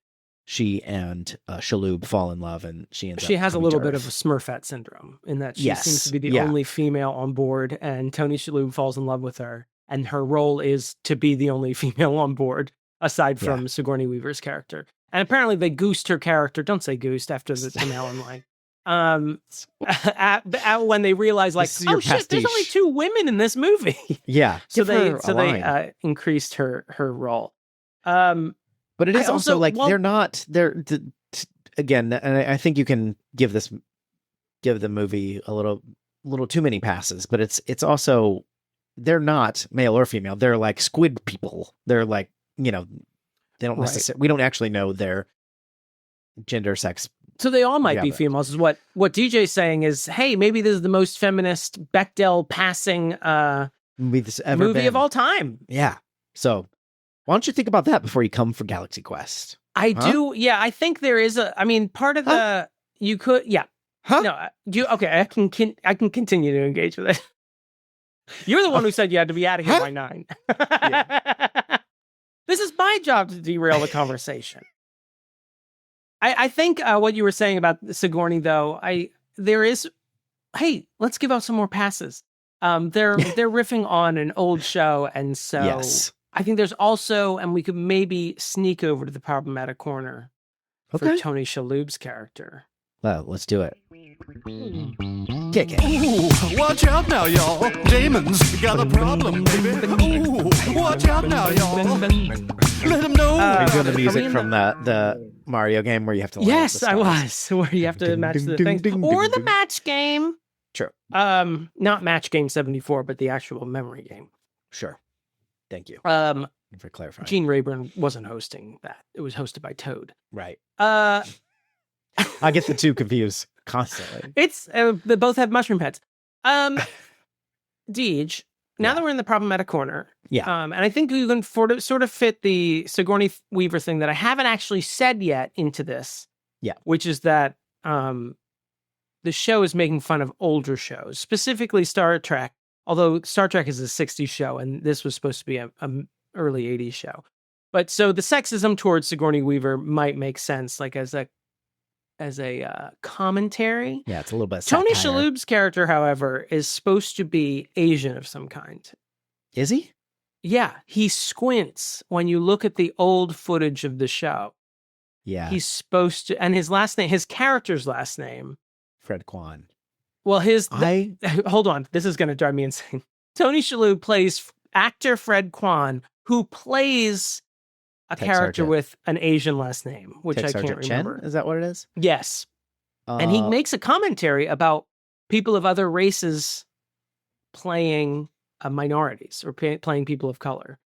and Shaloub fall in love, and she has a little bit of a Smurfette syndrome in that she seems to be the only female on board, and Tony Shaloub falls in love with her, and her role is to be the only female on board aside from Sigourney Weaver's character. And apparently they goosed her character. Don't say goosed after the Tim Allen line. When they realize like, oh shit, there's only 2 women in this movie. Yeah. so they increased her role. But it is also like, they're again, and I think you can give the movie a little too many passes, but it's also, they're not male or female. They're like squid people. They're like, they don't necessarily, we don't actually know their gender, sex. So they all might be females, is what DJ's saying is, hey, maybe this is the most feminist Bechdel passing movie of all time. Yeah. So why don't you think about that before you come for Galaxy Quest? I do. Yeah, I think there is part of the, you could, yeah. Huh? No, okay, I can continue to engage with it. You're the one who said you had to be out of here by 9. Yeah. This is my job to derail the conversation. I think what you were saying about Sigourney, though, hey, let's give out some more passes. They're riffing on an old show, and so Yes. I think there's also, and we could maybe sneak over to the problematic corner for Tony Shalhoub's character. Well, let's do it. Kick it. Ooh, watch out now, y'all. Damon's got a problem, baby. Ooh, watch out now, y'all. Let him know. Are you doing the music from the Mario game where you have to? Yes, I was. Where you have to match the things, or the match game. True. Not Match Game 74, but the actual memory game. Sure. Thank you. For clarifying. Gene Rayburn wasn't hosting that. It was hosted by Toad. Right. I get the two confused constantly. It's they both have mushroom heads. Deej, now that we're in the problematic corner, and I think you can sort of fit the Sigourney Weaver thing that I haven't actually said yet into this. Yeah. Which is that the show is making fun of older shows, specifically Star Trek, although Star Trek is a 60s show and this was supposed to be a early 80s show. But so the sexism towards Sigourney Weaver might make sense, like as a commentary. Yeah, it's a little bit Tony satire. Shalhoub's character, however, is supposed to be Asian of some kind. Is he? Yeah, he squints when you look at the old footage of the show. Yeah. He's supposed to, and his character's last name. Fred Kwan. Well, hold on, this is going to drive me insane. Tony Shalhoub plays actor Fred Kwan, who plays a Tech character Sergeant. with an Asian last name, which Tech I Sergeant can't remember. Chen? Is that what it is? Yes. And he makes a commentary about people of other races playing minorities or playing people of color.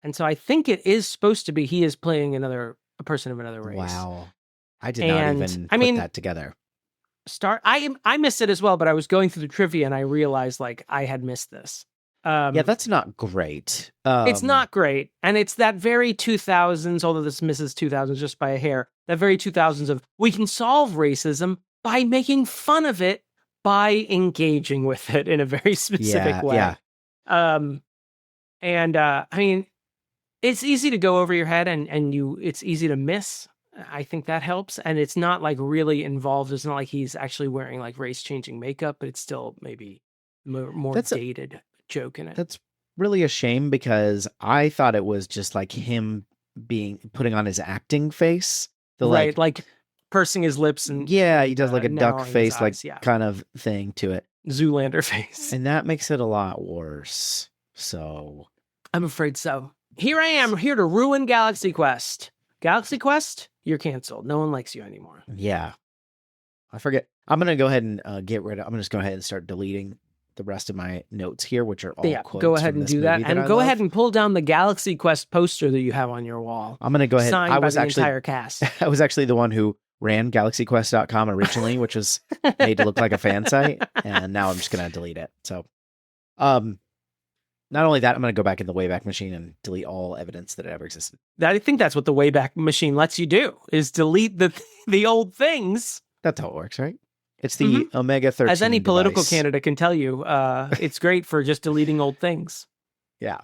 And so I think it is supposed to be he is playing a person of another race. Wow. I did not even put that together. I missed it as well, but I was going through the trivia and I realized like I had missed this. Yeah, that's not great. It's not great. And it's that very 2000s, although this misses 2000s just by a hair, that very 2000s of we can solve racism by making fun of it, by engaging with it in a very specific way. Yeah. I mean, it's easy to go over your head and it's easy to miss. I think that helps. And it's not like really involved. It's not like he's actually wearing like race changing makeup, but it's still maybe more dated joke in it. That's really a shame because I thought it was just like him putting on his acting face. Like pursing his lips and he does like a duck face, eyes, kind of thing to it. Zoolander face. And that makes it a lot worse. So I'm afraid so. Here I am, here to ruin Galaxy Quest. Galaxy Quest, you're canceled. No one likes you anymore. Yeah. I forget. I'm going to go ahead and I'm just go ahead and start deleting the rest of my notes here, which are all quotes. Go ahead and do that. And go ahead and pull down the Galaxy Quest poster that you have on your wall. I'm going to go ahead. Signed by the entire cast. I was actually the one who ran GalaxyQuest.com originally, which was made to look like a fan site. And now I'm just going to delete it. So, not only that, I'm going to go back in the Wayback Machine and delete all evidence that it ever existed. I think that's what the Wayback Machine lets you do, is delete the old things. That's how it works, right? It's the Omega 13 As any political device. candidate can tell you, it's great for just deleting old things. Yeah.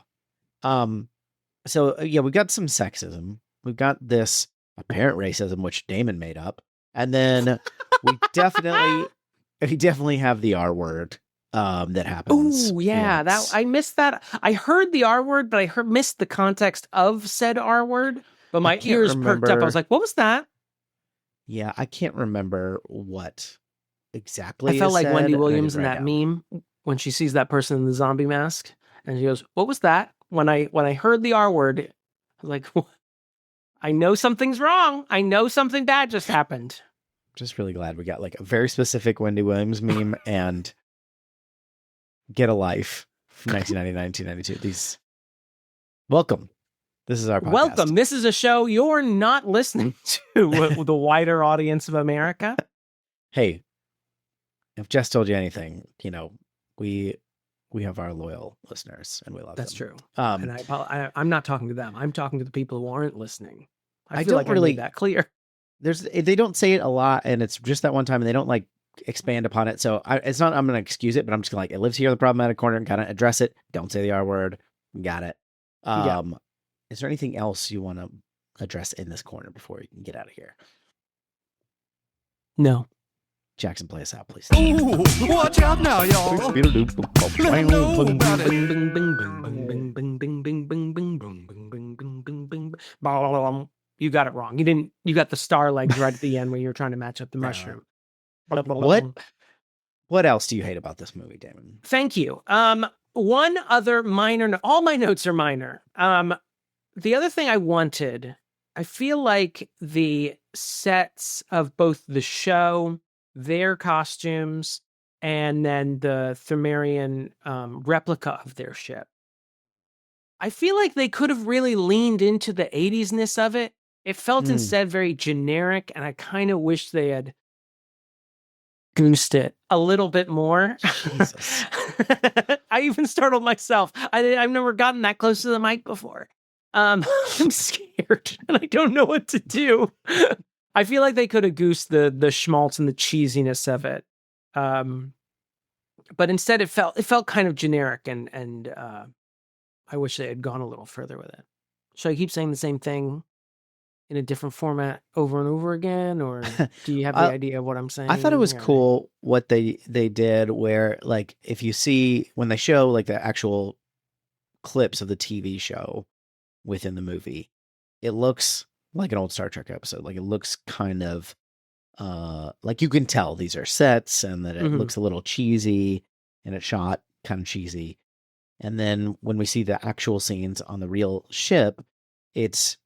So, we've got some sexism. We've got this apparent racism, which Damon made up. And then we definitely have the R word. That happens. Oh yeah, once. I missed that. I heard the R word, but I missed the context of said R word. But my ears perked up. I was like, "What was that?" Yeah, I can't remember what exactly. I felt like said, Wendy and I Williams in didn't that write meme when she sees that person in the zombie mask, and she goes, "What was that?" When I heard the R word, I was like, "I know something's wrong. I know something bad just happened." Just really glad we got like a very specific Wendy Williams meme and. Get a Life from 1990-1992. Welcome. This is our podcast. Welcome. This is a show you're not listening to with the wider audience of America. Hey, if Jess told you anything, we have our loyal listeners and we love them. That's true. And I'm not talking to them. I'm talking to the people who aren't listening. I feel don't like really I made that clear. They don't say it a lot, and it's just that one time, and they don't like expand upon it. So it's not, I'm going to excuse it, but I'm just going to it lives here in the problematic corner and kind of address it. Don't say the R word. Got it. Is there anything else you want to address in this corner before you can get out of here? No. Jackson, play us out, please. Ooh, watch out now, y'all. Let me know about it. You got it wrong. You got the star legs right at the end when you were trying to match up the mushroom. What else do you hate about this movie, Damon? Thank you. One other minor, all my notes are minor. The other thing I wanted, I feel like the sets of both the show, their costumes, and then the Thermarian replica of their ship. I feel like they could have really leaned into the 80s-ness of it. It felt instead very generic, and I kind of wish they had goosed it a little bit more. Jesus. I even startled myself. I've never gotten that close to the mic before. I'm scared, and I don't know what to do. I feel like they could have goosed the schmaltz and the cheesiness of it. But instead it felt kind of generic, and I wish they had gone a little further with it. Should I keep saying the same thing in a different format over and over again, or do you have the idea of what I'm saying? I thought it was cool what they did, where like if you see when they show like the actual clips of the TV show within the movie, it looks like an old Star Trek episode. Like it looks kind of like you can tell these are sets, and that it looks a little cheesy, and it's shot kind of cheesy. And then when we see the actual scenes on the real ship, it's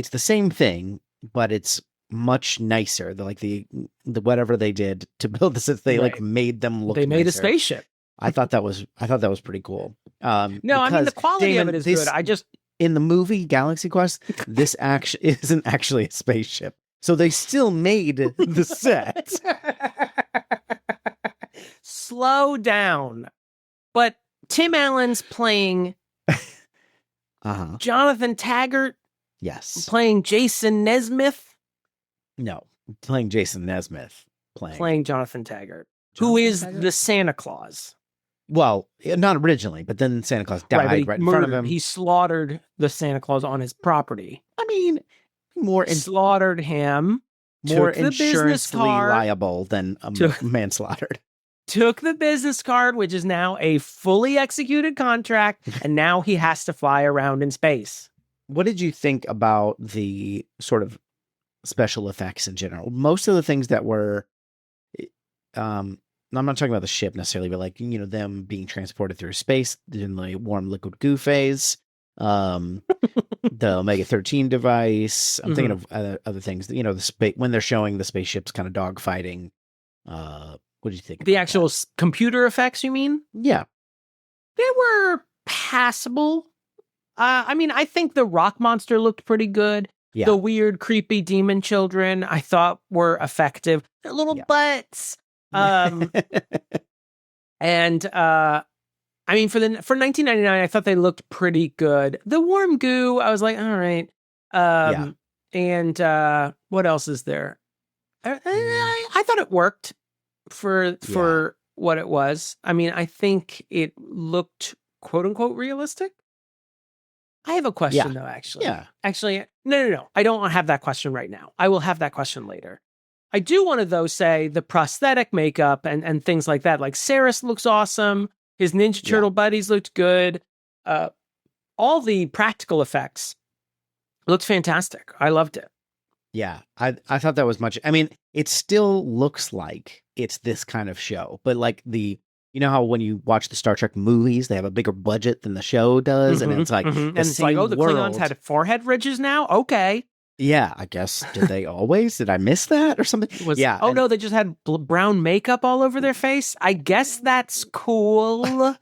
the same thing, but it's much nicer. The whatever they did to build this, they like made them look. They made nicer. a spaceship. I thought that was pretty cool. No, I mean the quality of it is good. I just in the movie Galaxy Quest, this isn't actually a spaceship, so they still made the set. Slow down, but Tim Allen's playing Jonathon Taggart. Yes. Playing Jason Nesmith. No, playing Jason Nesmith. Playing Jonathon Taggart, who is the Santa Claus. Well, not originally, but then Santa Claus died right in front of him. He slaughtered the Santa Claus on his property. I mean, slaughtered him. More took the business insurance card, liable than manslaughtered. Took the business card, which is now a fully executed contract, and now he has to fly around in space. What did you think about the sort of special effects in general? Most of the things that were, I'm not talking about the ship necessarily, but like, them being transported through space in the warm liquid goo phase, the Omega-13 device. I'm thinking of other things, the when they're showing the spaceships kind of dogfighting. What did you think? The actual computer effects, you mean? Yeah. They were passable. I mean, I think the rock monster looked pretty good. Yeah. The weird, creepy demon children I thought were effective. Their little butts. And I mean, for 1999, I thought they looked pretty good. The warm goo, I was like, all right. And what else is there? I thought it worked for what it was. I mean, I think it looked quote unquote realistic. I have a question though, actually. Yeah. Actually, no. I don't have that question right now. I will have that question later. I do want to, though, say the prosthetic makeup and things like that. Like, Saris looks awesome. His Ninja Turtle buddies looked good. All the practical effects looked fantastic. I loved it. Yeah, I thought that was much. I mean, it still looks like it's this kind of show, but like how when you watch the Star Trek movies, they have a bigger budget than the show does, and it's like and it's like, oh, the Klingons had forehead ridges now. Okay. Yeah, I guess. Did they always? Did I miss that or something? No, they just had brown makeup all over their face. I guess that's cool.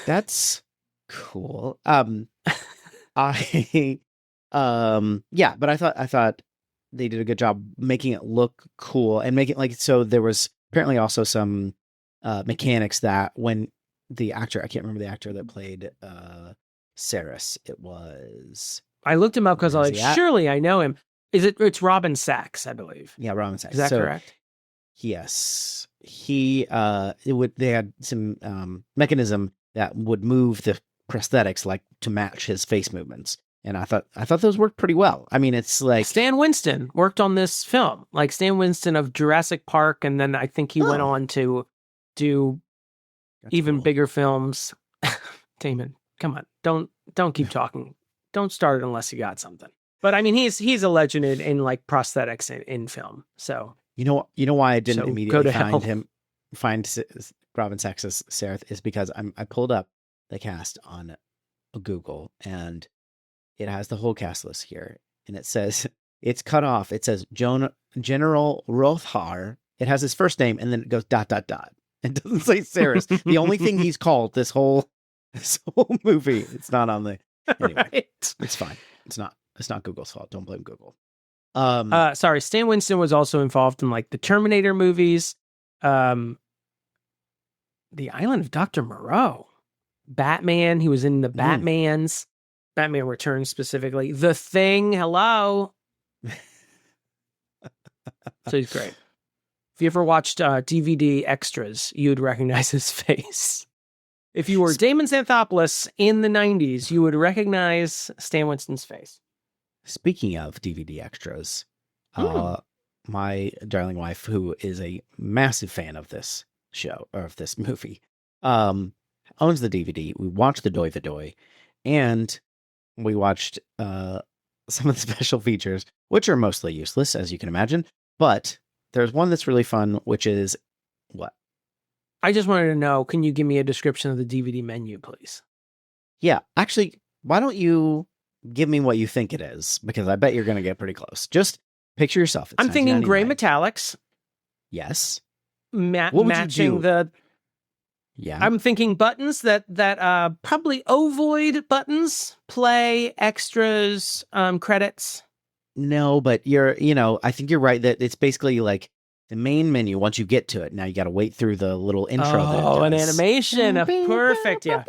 That's cool. But I thought they did a good job making it look cool and making so there was apparently also some mechanics that when the actor, I can't remember the actor that played Saris, it was. I looked him up because I was like, surely I know him. It's Robin Sachs, I believe. Yeah, Robin Sachs. Is that correct? Yes. They had some mechanism that would move the prosthetics like to match his face movements. And I thought those worked pretty well. I mean, it's like Stan Winston worked on this film, like Stan Winston of Jurassic Park, and then I think he went on to do even bigger films. Damon, come on, don't keep talking. Don't start it unless you got something. But I mean, he's a legend in like prosthetics in film. So you know why I didn't immediately find Robin Sachs's Sereth is because I pulled up the cast on Google and it has the whole cast list here, and it says it's cut off. It says General Rothar. It has his first name, and then it goes ... It doesn't say Sereth. The only thing he's called this whole movie. It's not on the anyway. Right. It's fine. It's not Google's fault. Don't blame Google. Sorry, Stan Winston was also involved in like the Terminator movies, The Island of Dr. Moreau, Batman. He was in the Batmans. Batman Returns specifically. The Thing, hello. So he's great. If you ever watched DVD extras, you'd recognize his face. If you were Damon Xanthopoulos in the 90s, you would recognize Stan Winston's face. Speaking of DVD extras, my darling wife, who is a massive fan of this show, or of this movie, owns the DVD. We watched the Doy, and we watched some of the special features, which are mostly useless, as you can imagine. But there's one that's really fun, which is what? I just wanted to know, can you give me a description of the DVD menu, please? Yeah, actually, why don't you give me what you think it is? Because I bet you're going to get pretty close. Just picture yourself. I'm thinking gray metallics. Yes. Matching the... Yeah. I'm thinking buttons that probably ovoid buttons, play, extras, credits. No, but I think you're right that it's basically like the main menu. Once you get to it, now you got to wait through the little intro. Oh, an animation. Perfect. Yeah.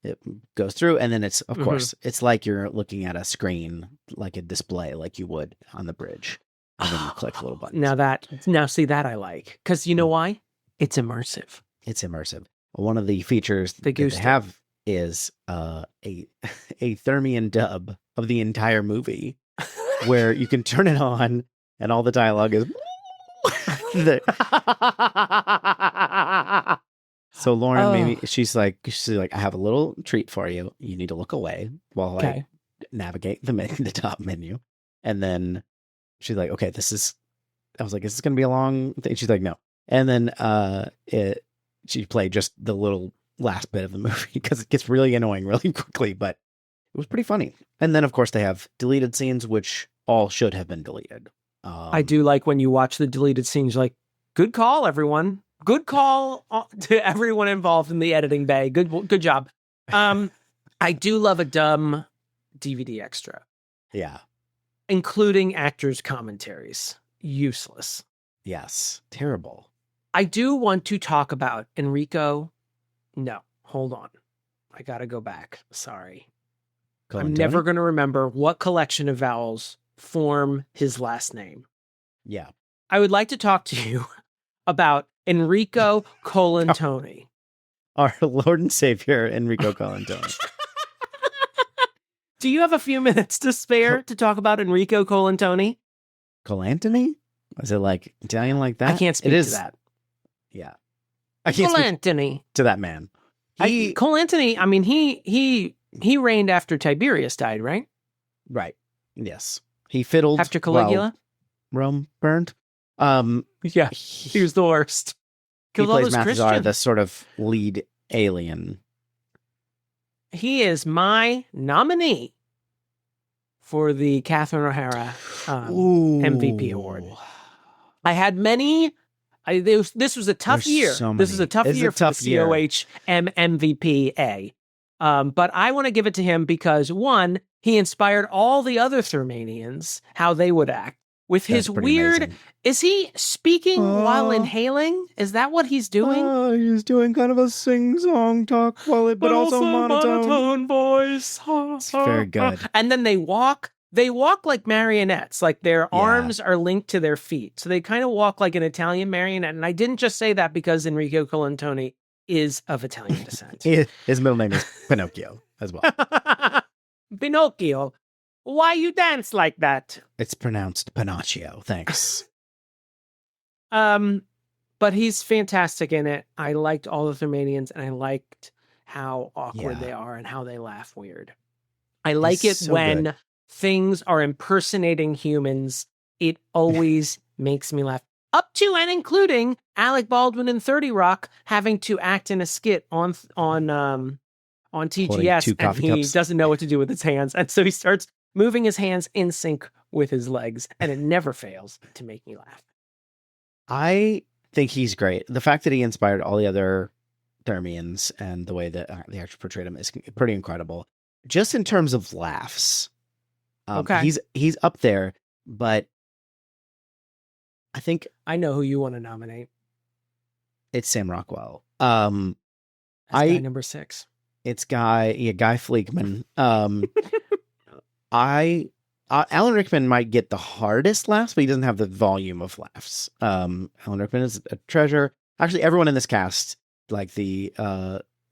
It goes through, and then it's, of course, it's like you're looking at a screen, like a display, like you would on the bridge. And then you click a little button. Now see that I like, because you know why? It's immersive. It's immersive. One of the features that they have is a Thermion dub of the entire movie, where you can turn it on and all the dialogue is. So Lauren, maybe she's like, I have a little treat for you. You need to look away while I navigate the top menu, and then she's like, okay, I was like, is this going to be a long thing? She's like, no. And then she played just the little last bit of the movie because it gets really annoying really quickly, but it was pretty funny. And then, of course, they have deleted scenes, which all should have been deleted. I do like when you watch the deleted scenes, like, good call, everyone. Good call to everyone involved in the editing bay. Good job. I do love a dumb DVD extra. Yeah. Including actors' commentaries. Useless. Yes. Terrible. I do want to talk about Enrico. No, hold on. I got to go back. Sorry. I'm never going to remember what collection of vowels form his last name. Yeah. I would like to talk to you about Enrico Colantoni. Our Lord and Savior, Enrico Colantoni. Do you have a few minutes to spare to talk about Enrico Colantoni? Colantoni? Was it like Italian like that? I can't speak to that. Yeah. I can't speak to that man. Colantoni, I mean, he reigned after Tiberius died, right? Right. Yes. He fiddled after Caligula. Rome burned. Yeah. He was the worst. He plays Mathazar, the sort of lead alien. He is my nominee for the Catherine O'Hara MVP award. I had many. This was a tough year. This is a tough year for the COH MVP. But I want to give it to him because, one, he inspired all the other Thermanians how they would act. With his weird... Amazing. Is he speaking while inhaling? Is that what he's doing? He's doing kind of a sing-song talk but also monotone voice. It's very good. And then they walk like marionettes. Like their arms are linked to their feet. So they kind of walk like an Italian marionette. And I didn't just say that because Enrico Colantoni is of Italian descent. His middle name is Pinocchio as well. Pinocchio, why you dance like that? It's pronounced Pinocchio. Thanks. But he's fantastic in it. I liked all of the Romanians, and I liked how awkward they are and how they laugh weird. I like it so when good. Things are impersonating humans. It always makes me laugh. Up to and including Alec Baldwin in 30 Rock having to act in a skit on TGS, and he doesn't know what to do with his hands, and so he starts moving his hands in sync with his legs, and it never fails to make me laugh. I think he's great. The fact that he inspired all the other Thermians and the way that the actor portrayed him is pretty incredible. Just in terms of laughs, he's up there, but I think I know who you want to nominate. It's Sam Rockwell. That's guy number 6. It's Guy Fleekman. Alan Rickman might get the hardest laughs, but he doesn't have the volume of laughs. Alan Rickman is a treasure. Actually, everyone in this cast, like the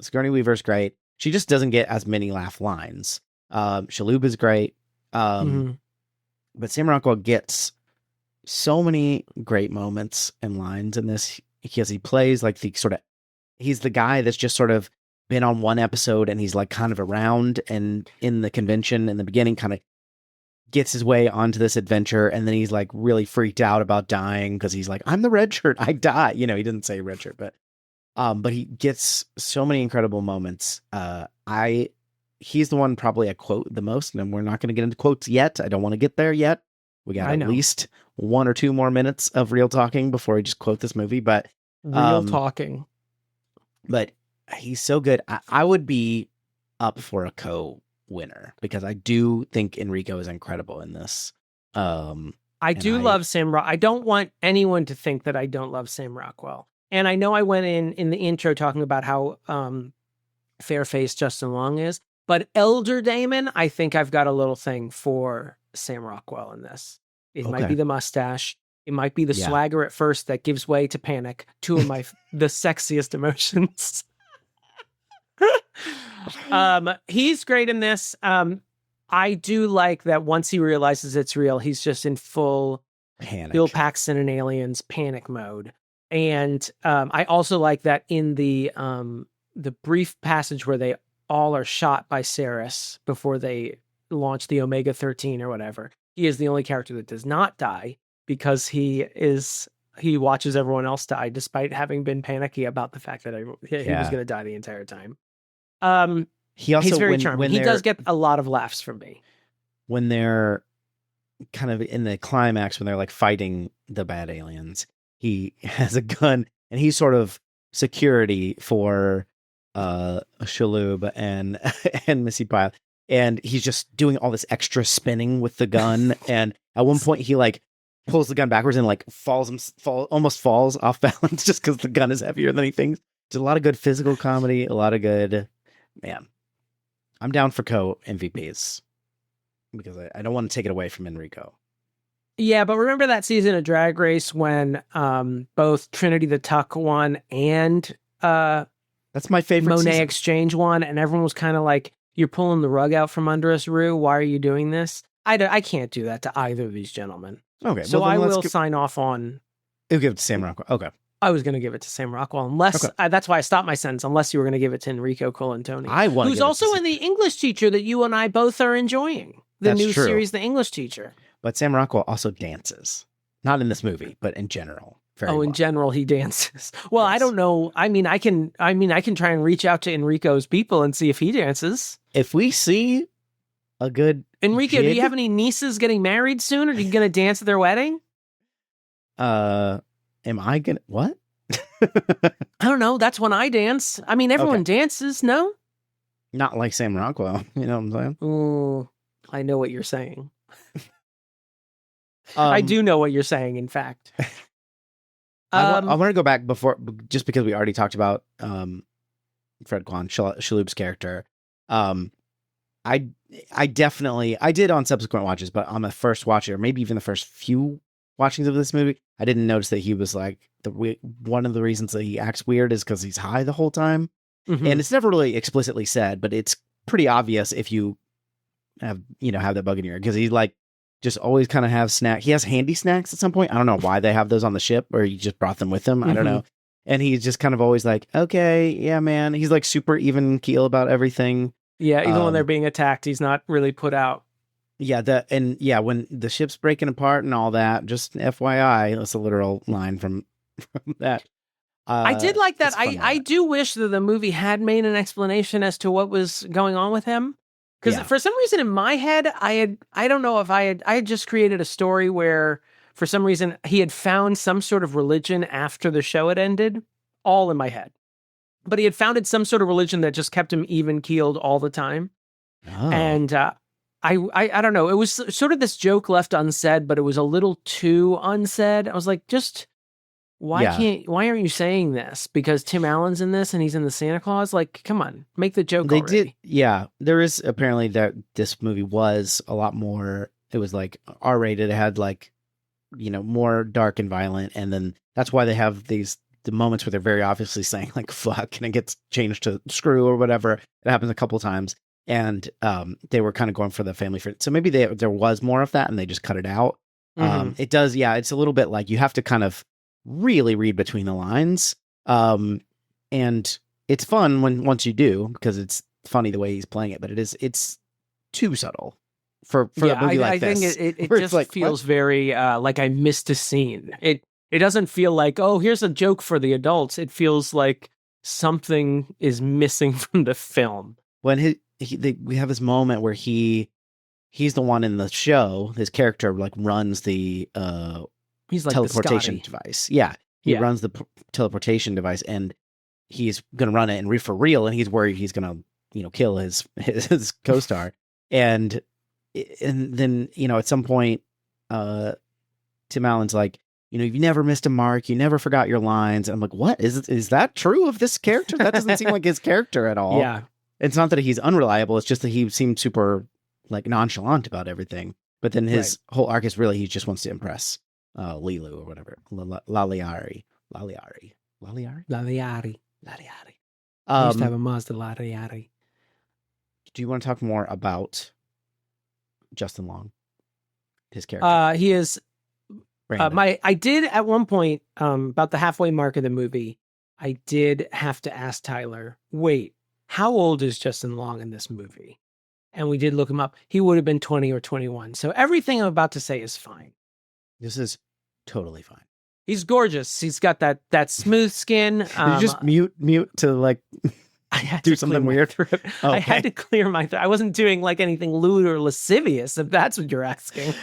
Sigourney Weaver's great. She just doesn't get as many laugh lines. Shalhoub is great. But Sam Rockwell gets so many great moments and lines in this because he plays like he's the guy that's just sort of been on one episode and he's like kind of around and in the convention in the beginning kind of gets his way onto this adventure, and then he's like really freaked out about dying because he's like, I'm the red shirt, I die. He didn't say red shirt, but he gets so many incredible moments. He's the one probably I quote the most, and we're not going to get into quotes yet. I don't want to get there yet. We got at least 1 or 2 more minutes of real talking before we just quote this movie, but real talking. But he's so good. I would be up for a co-winner because I do think Enrico is incredible in this. I do love Sam Rockwell. I don't want anyone to think that I don't love Sam Rockwell. And I know I went in the intro talking about how fair-faced Justin Long is, but Elder Damon, I think I've got a little thing for Sam Rockwell in this. It might be the mustache. It might be the swagger at first that gives way to panic. 2 of the sexiest emotions. He's great in this. I do like that once he realizes it's real, he's just in full panic. Bill Paxton and Aliens panic mode. And I also like that in the brief passage where they all are shot by Ceres before they launch the Omega-13 or whatever. He is the only character that does not die because he watches everyone else die despite having been panicky about the fact that he was going to die the entire time. He's very charming. He does get a lot of laughs from me. When they're kind of in the climax, when they're like fighting the bad aliens, he has a gun and he's sort of security for Shalhoub and Missy Pyle. And he's just doing all this extra spinning with the gun. And at one point he like pulls the gun backwards and like almost falls off balance just because the gun is heavier than he thinks. There's a lot of good physical comedy, a lot of good, man. I'm down for co-MVPs because I don't want to take it away from Enrico. Yeah, but remember that season of Drag Race when both Trinity the Tuck won and that's my favorite Monet season. Exchange won, and everyone was kind of like, "You're pulling the rug out from under us, Rue. Why are you doing this?" I can't do that to either of these gentlemen. Okay, so I will sign off on. You'll give it to Sam Rockwell. Okay. I was going to give it to Sam Rockwell, unless that's why I stopped my sentence. Unless you were going to give it to Enrico Colantoni, who's also in The English Teacher that you and I both are enjoying. That's new series, The English Teacher. But Sam Rockwell also dances, not in this movie, but in general. In general, he dances. Well, yes. I don't know. I mean, I can try and reach out to Enrico's people and see if he dances. If we see a good Enrico, do you have any nieces getting married soon? Are you going to dance at their wedding? Am I gonna what? I don't know. That's when I dance. I mean, everyone dances, no? Not like Sam Rockwell. You know what I'm saying? Ooh, I know what you're saying. I do know what you're saying, in fact. I want to go back before, just because we already talked about Fred Kwan, Shalhoub's character. I did on subsequent watches, but on the first watch, or maybe even the first few watchings of this movie, I didn't notice that he was like one of the reasons that he acts weird is because he's high the whole time. Mm-hmm. And it's never really explicitly said, but it's pretty obvious if you have that bug in your ear, because he like just always kind of have snack. He has handy snacks at some point. I don't know why they have those on the ship, or he just brought them with him. I don't know. And he's just kind of always like, okay, yeah, man. He's like super even keel about everything. Yeah, even when they're being attacked, he's not really put out. Yeah, when the ship's breaking apart and all that, just FYI, that's a literal line from that. I did like that. I do wish that the movie had made an explanation as to what was going on with him. Because for some reason in my head, I don't know if I had just created a story where for some reason he had found some sort of religion after the show had ended, all in my head. But he had founded some sort of religion that just kept him even keeled all the time. Oh. And I don't know. It was sort of this joke left unsaid, but it was a little too unsaid. I was like, just why aren't you saying this? Because Tim Allen's in this and he's in the Santa Claus. Like, come on, make the joke. They already. There is apparently that this movie was a lot more. It was like R-rated. It had like, more dark and violent, and then that's why they have the moments where they're very obviously saying like fuck, and it gets changed to screw or whatever. It happens a couple times, and they were kind of going for the family friend. So maybe there was more of that, and they just cut it out. It does, it's a little bit like you have to kind of really read between the lines, and it's fun once you do, because it's funny the way he's playing it, but it's too subtle for a movie like this. I think it just like, feels very like I missed a scene. It doesn't feel like, oh, here's a joke for the adults. It feels like something is missing from the film. When we have this moment where he's the one in the show, his character like runs the he's like teleportation device. Yeah. He runs the teleportation device, and he's going to run it and for real. And he's worried he's going to, kill his co-star. And then, at some point, Tim Allen's like, you've never missed a mark. You never forgot your lines. And I'm like, what is that true of this character? That doesn't seem like his character at all. Yeah. It's not that he's unreliable. It's just that he seemed super like nonchalant about everything. But then his whole arc is really, he just wants to impress Lilu or whatever. Laliari. I used to have a Mazda Laliari. Do you want to talk more about Justin Long? His character? He is... I did at one point, about the halfway mark of the movie, I did have to ask Tyler, wait, how old is Justin Long in this movie? And we did look him up. He would have been 20 or 21. So everything I'm about to say is fine. This is totally fine. He's gorgeous. He's got that smooth skin. Did you just mute to like I had do to something weird? Okay. I had to clear my throat. I wasn't doing like anything lewd or lascivious, if that's what you're asking.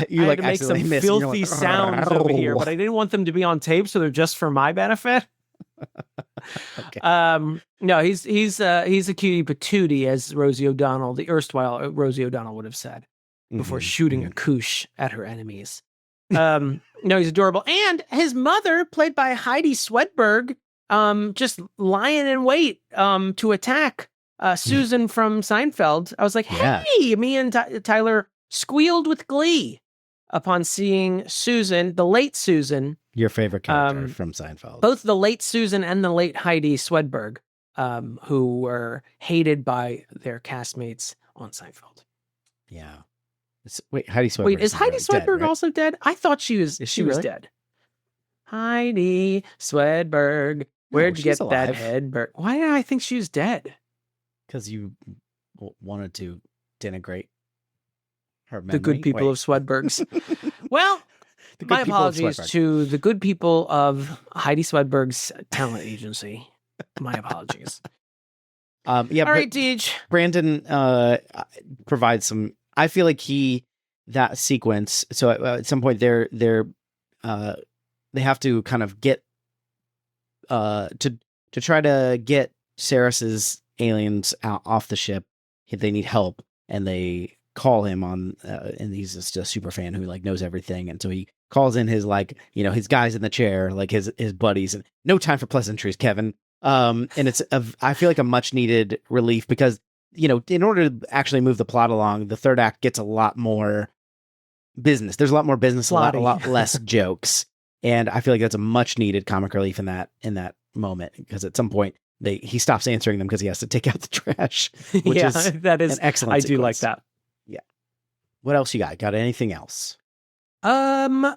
You I like had to make some filthy sounds over here, but I didn't want them to be on tape, so they're just for my benefit. Okay. No, he's a cutie patootie, as Rosie O'Donnell, the erstwhile Rosie O'Donnell, would have said before shooting a couche at her enemies. No, he's adorable, and his mother, played by Heidi Swedberg, just lying in wait to attack Susan from Seinfeld. I was like, hey, me and Tyler squealed with glee upon seeing Susan, the late Susan. Your favorite character from Seinfeld. Both the late Susan and the late Heidi Swedberg, who were hated by their castmates on Seinfeld. Yeah. Wait, Heidi Swedberg. Wait, is Heidi Swedberg dead, right? also dead? I thought she was really? dead. Heidi Swedberg. Where'd you get that head? Why did I think she was dead? Because you wanted to denigrate her memory. The good people of Swedberg's. Well, my apologies to the good people of Heidi Swedberg's talent agency. My apologies. All right, Deej. Brandon provides some. I feel like that sequence. So at some point, they have to kind of get to try to get Saris's aliens out off the ship. They need help, and they call him on. And he's just a super fan who like knows everything, and so he calls in his his guys in the chair, like his buddies. And no time for pleasantries, Kevin. And it's I feel like a much needed relief, because in order to actually move the plot along, the third act gets a lot more business. There's a lot more business, a lot less jokes. And I feel like that's a much needed comic relief in that moment, because at some point he stops answering them because he has to take out the trash, which is that is an excellent I sequence. do like that. What else you got? Got anything else? I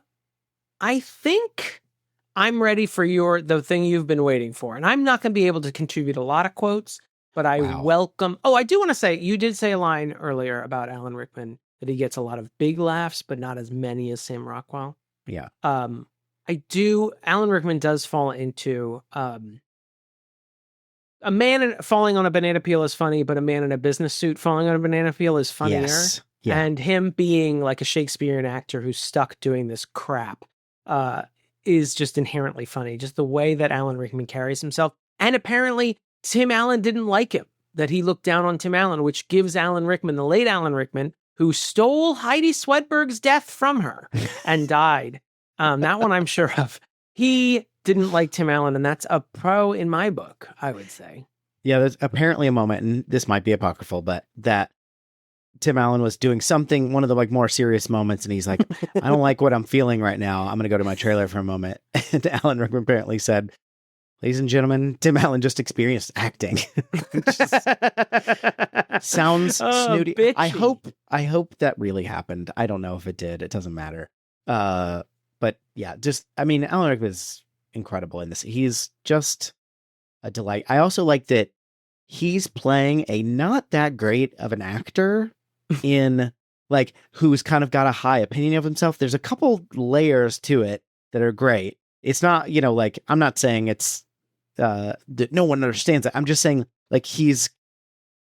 think I'm ready for the thing you've been waiting for. And I'm not going to be able to contribute a lot of quotes, but I welcome... Oh, I do want to say, you did say a line earlier about Alan Rickman, that he gets a lot of big laughs, but not as many as Sam Rockwell. Yeah. Alan Rickman does fall into... a man falling on a banana peel is funny, but a man in a business suit falling on a banana peel is funnier. Yes. Yeah. And him being like a Shakespearean actor who's stuck doing this crap is just inherently funny. Just the way that Alan Rickman carries himself. And apparently Tim Allen didn't like him, that he looked down on Tim Allen, which gives Alan Rickman, the late Alan Rickman, who stole Heidi Swedberg's death from her and died. That one I'm sure of. He didn't like Tim Allen, and that's a pro in my book, I would say. Yeah, there's apparently a moment, and this might be apocryphal, but that Tim Allen was doing something, one of the like more serious moments, and he's like, I don't like what I'm feeling right now. I'm going to go to my trailer for a moment. And Alan Rickman apparently said, ladies and gentlemen, Tim Allen just experienced acting. Sounds snooty. Bitchy. I hope that really happened. I don't know if it did. It doesn't matter. But yeah, Alan Rickman is incredible in this. He's just a delight. I also like that he's playing a not that great of an actor in like who's kind of got a high opinion of himself. There's a couple layers to it that are great. It's not, like I'm not saying it's that no one understands it. I'm just saying like he's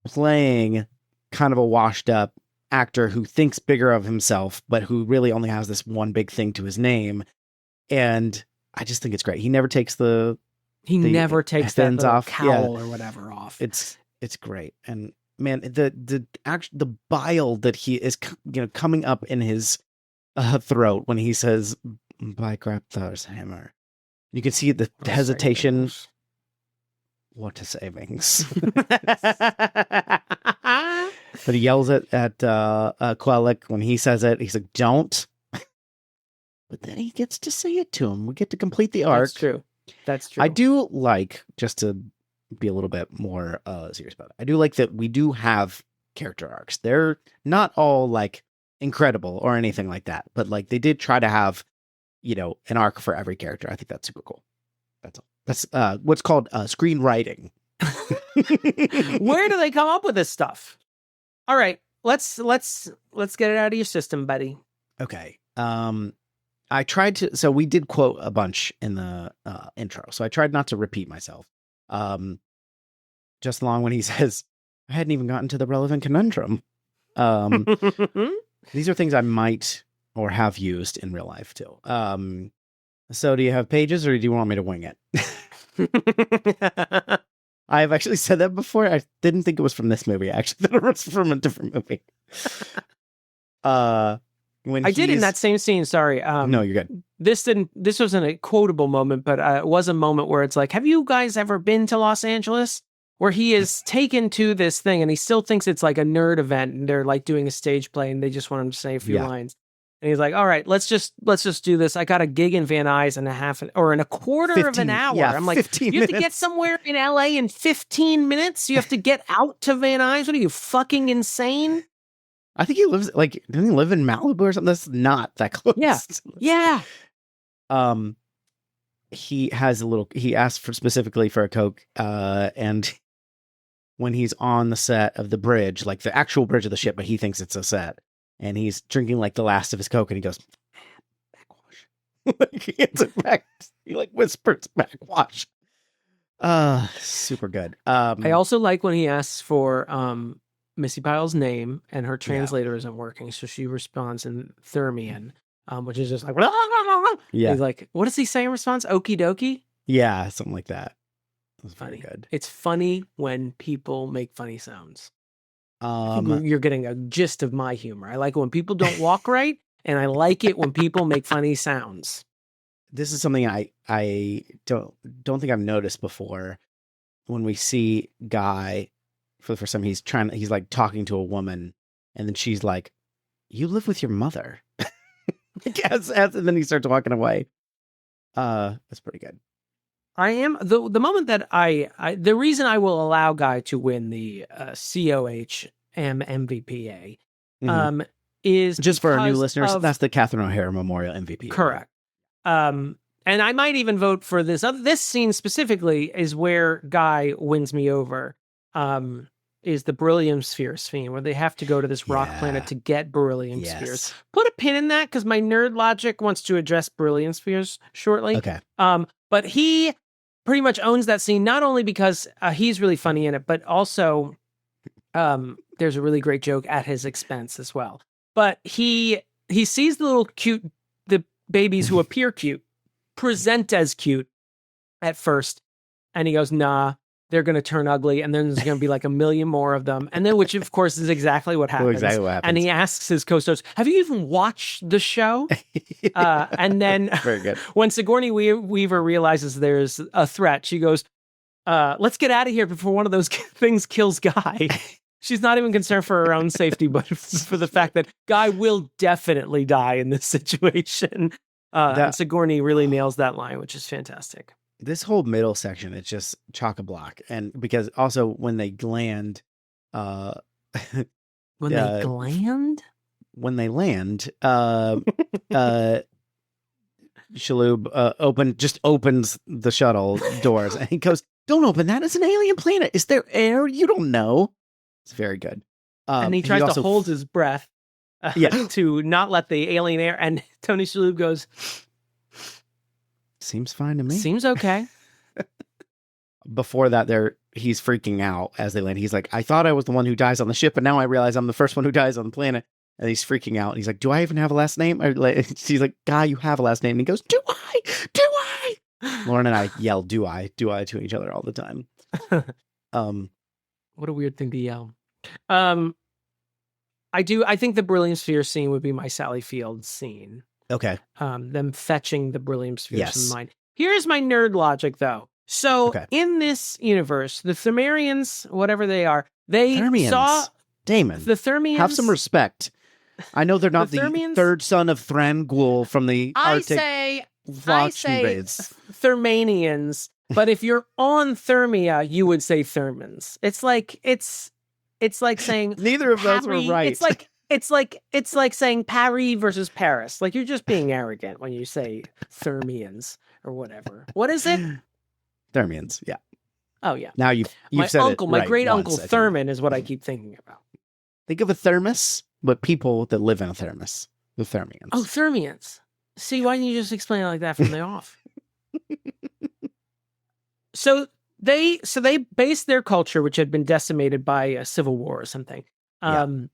playing kind of a washed up actor who thinks bigger of himself, but who really only has this one big thing to his name. And I just think it's great. He never takes the that off. cowl or whatever off. It's great. And man, the bile that he is, coming up in his throat when he says, by Grabthar's hammer. You can see the hesitation. What a savings. But he yells at Quellic when he says it. He's like, don't. But then he gets to say it to him. We get to complete the arc. That's true. I do like, just to be a little bit more serious about it, I do like that we do have character arcs. They're not all like incredible or anything like that, but like they did try to have, an arc for every character. I think that's super cool. That's all. That's what's called screenwriting. Where do they come up with this stuff? All right, let's get it out of your system, buddy. Okay. I tried to, so we did quote a bunch in the intro, so I tried not to repeat myself. Just along when he says, I hadn't even gotten to the relevant conundrum. These are things I might or have used in real life too. So do you have pages or do you want me to wing it? I've actually said that before. I didn't think it was from this movie. I actually thought it was from a different movie. When I did in that same scene. Sorry. No, you're good. This wasn't a quotable moment, but it was a moment where it's like, have you guys ever been to Los Angeles? Where he is taken to this thing and he still thinks it's like a nerd event and they're like doing a stage play and they just want him to say a few lines. And he's like, all right, let's just do this. I got a gig in Van Nuys in a quarter of an hour. Yeah, I'm like, you have to get somewhere in LA in 15 minutes? You have to get out to Van Nuys? What are you, fucking insane? I think he lives, doesn't he live in Malibu or something? That's not that close. Yeah. He asked specifically for a Coke, and when he's on the set of the bridge, like the actual bridge of the ship, but he thinks it's a set, and he's drinking like the last of his Coke, and he goes, backwash. He gets it back. He like whispers backwash. Super good. I also like when he asks for Missy Pyle's name, and her translator isn't working, so she responds in Thermian, which is just like, yeah. He's like, what does he say in response? Okie dokie? Yeah, something like that. That's funny. Very good. It's funny when people make funny sounds. You're getting a gist of my humor. I like it when people don't walk right, and I like it when people make funny sounds. This is something I don't think I've noticed before. When we see Guy for the first time, he's like talking to a woman, and then she's like, "You live with your mother." Yes, and then he starts walking away. That's pretty good. I am the moment that the reason I will allow Guy to win the COHM MVPA is just for our new because listeners, of- that's the Catherine O'Hara Memorial MVP. correct. And I might even vote for this. This scene specifically is where Guy wins me over. Is the beryllium sphere scene where they have to go to this rock planet to get beryllium spheres. Put a pin in that because my nerd logic wants to address beryllium spheres shortly. Okay. But he pretty much owns that scene, not only because he's really funny in it, but also there's a really great joke at his expense as well. But he sees the babies who appear cute, present as cute at first, and he goes, nah, they're going to turn ugly, and then there's going to be like a million more of them, and then, which of course is exactly what happens. Exactly what happens. And he asks his co-stars, have you even watched the show? And then very good. When Sigourney Weaver realizes there's a threat, she goes, let's get out of here before one of those things kills Guy. She's not even concerned for her own safety, but for the fact that Guy will definitely die in this situation. And Sigourney really nails that line, which is fantastic. This whole middle section, it's just chock-a-block. And because also when they land... When they land? When they land, Shalhoub opens the shuttle doors and he goes, don't open that. It's an alien planet. Is there air? You don't know. It's very good. And he tries to hold his breath to not let the alien air. And Tony Shalhoub goes, seems fine to me. Seems okay. Before that, he's freaking out as they land. He's like, I thought I was the one who dies on the ship, but now I realize I'm the first one who dies on the planet. And he's freaking out. He's like, do I even have a last name? She's like, Guy, you have a last name. And he goes, do I? Do I? Lauren and I yell, do I to each other all the time. What a weird thing to yell. I think the beryllium sphere scene would be my Sally Field scene. Okay. Them fetching the beryllium spheres from the mine. Here's my nerd logic, though. So in this universe, the Thermarians, whatever they are, they saw Damon. The Thermians. Have some respect. I know they're not the third son of Thranduil from the Arctic. I say Thermanians, but if you're on Thermia, you would say Thermans. It's like saying neither of those were right. It's like saying Paris versus Paris. Like, you're just being arrogant when you say Thermians or whatever. What is it? Thermians, yeah. Oh yeah. Now you've said uncle, it my right great once, uncle Thurman is what I keep thinking about. Think of a thermos, but people that live in a thermos. The Thermians. Oh, Thermians. See, why didn't you just explain it like that from the off? So they based their culture, which had been decimated by a civil war or something. And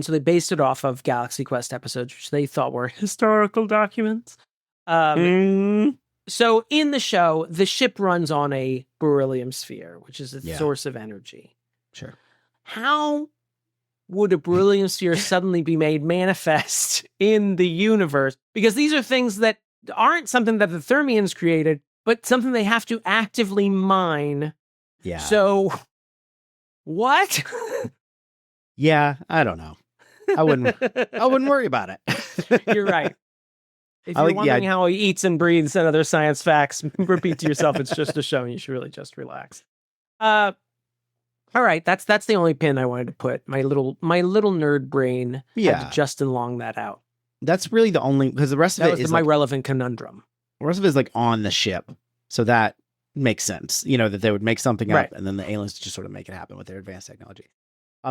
so they based it off of Galaxy Quest episodes, which they thought were historical documents. So in the show, the ship runs on a beryllium sphere, which is a source of energy. Sure. How would a beryllium sphere suddenly be made manifest in the universe? Because these are things that aren't something that the Thermians created, but something they have to actively mine. Yeah. So, what? Yeah, I don't know. I wouldn't worry about it. You're right. If you're wondering how he eats and breathes and other science facts, repeat to yourself, it's just a show and you should really just relax. All right, that's the only pin I wanted to put. My little nerd brain had to Justin Long that out. That's really the only, because the rest of it is my relevant conundrum. The rest of it is like on the ship, so that makes sense. You know, that they would make something up, and then the aliens just sort of make it happen with their advanced technology.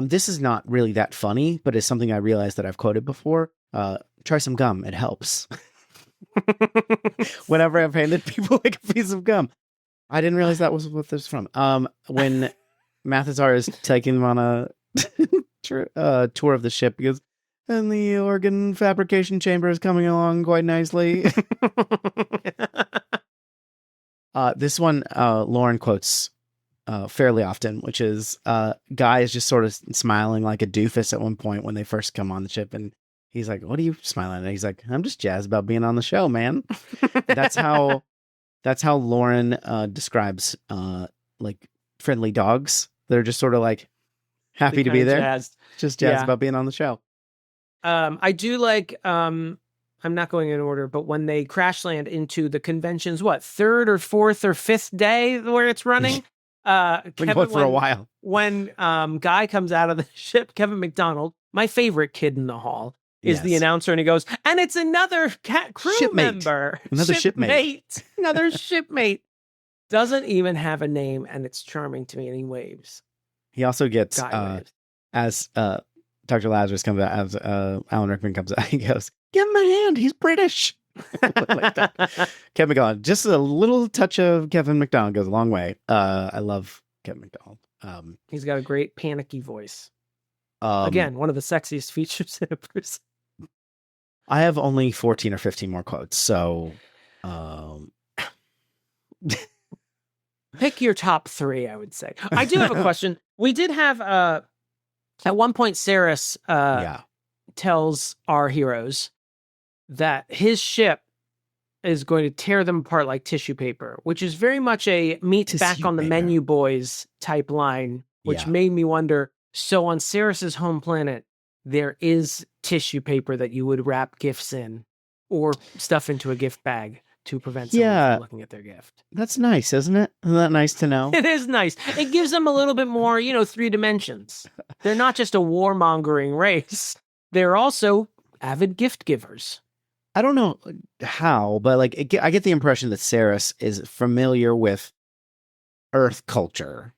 This is not really that funny, but it's something I realized that I've quoted before. Try some gum; it helps. Whenever I've handed people like a piece of gum, I didn't realize that was what this was from. When Mathesar is taking them on a tour of the ship, because and the organ fabrication chamber is coming along quite nicely. This one Lauren quotes fairly often, which is Guy is just sort of smiling like a doofus at one point when they first come on the ship, and he's like, "What are you smiling at?" He's like, "I'm just jazzed about being on the show, man." That's how Lauren describes like friendly dogs. They're just sort of like happy to be there, just jazzed about being on the show. I do like, I'm not going in order, but when they crash land into the convention's, third or fourth or fifth day where it's running, Been going for a while. When Guy comes out of the ship, Kevin McDonald, my favorite kid in the hall, is the announcer, and he goes, and it's another crew member. Another shipmate. Another shipmate. Doesn't even have a name, and it's charming to me, and he waves. He also gets, as Dr. Lazarus comes out, as Alan Rickman comes out, he goes, give him a hand, he's British. Like that. Kevin McDonald, just a little touch of Kevin McDonald goes a long way. I love Kevin McDonald. He's got a great panicky voice. Again, one of the sexiest features in a person. I have only 14 or 15 more quotes, so pick your top 3, I would say. I do have a question. We did have at one point Saris tells our heroes that his ship is going to tear them apart like tissue paper, which is very much a meet back on the menu boys type line, which made me wonder, so on Saris's home planet, there is tissue paper that you would wrap gifts in or stuff into a gift bag to prevent someone from looking at their gift. That's nice, isn't it? Isn't that nice to know? It is nice. It gives them a little bit more, 3 dimensions. They're not just a warmongering race. They're also avid gift givers. I don't know how, but I get the impression that Saris is familiar with Earth culture,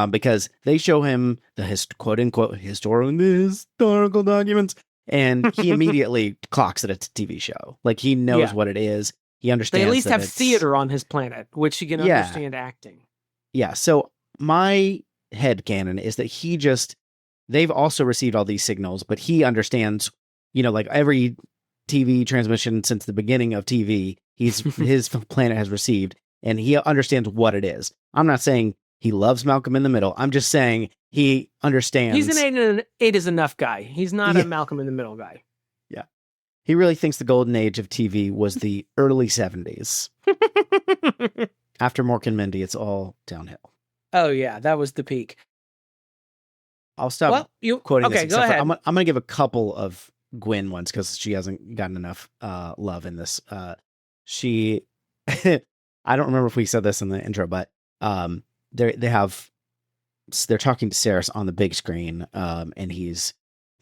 because they show him the quote unquote historical documents, and he immediately clocks that it's a TV show. Like, he knows what it is. He understands. They at least have theater on his planet, which he can understand acting. Yeah. So my headcanon is that they've also received all these signals, but he understands, like every TV transmission since the beginning of TV, his planet has received, and he understands what it is. I'm not saying he loves Malcolm in the Middle. I'm just saying he understands. He's an 8 is enough guy. He's not a Malcolm in the Middle guy. Yeah. He really thinks the golden age of TV was the early 70s. After Mork and Mindy, it's all downhill. Oh, yeah. That was the peak. I'll stop quoting this. Go ahead. I'm going to give a couple of Gwen ones because she hasn't gotten enough love in this. I don't remember if we said this in the intro, but they're talking to Saris on the big screen, and he's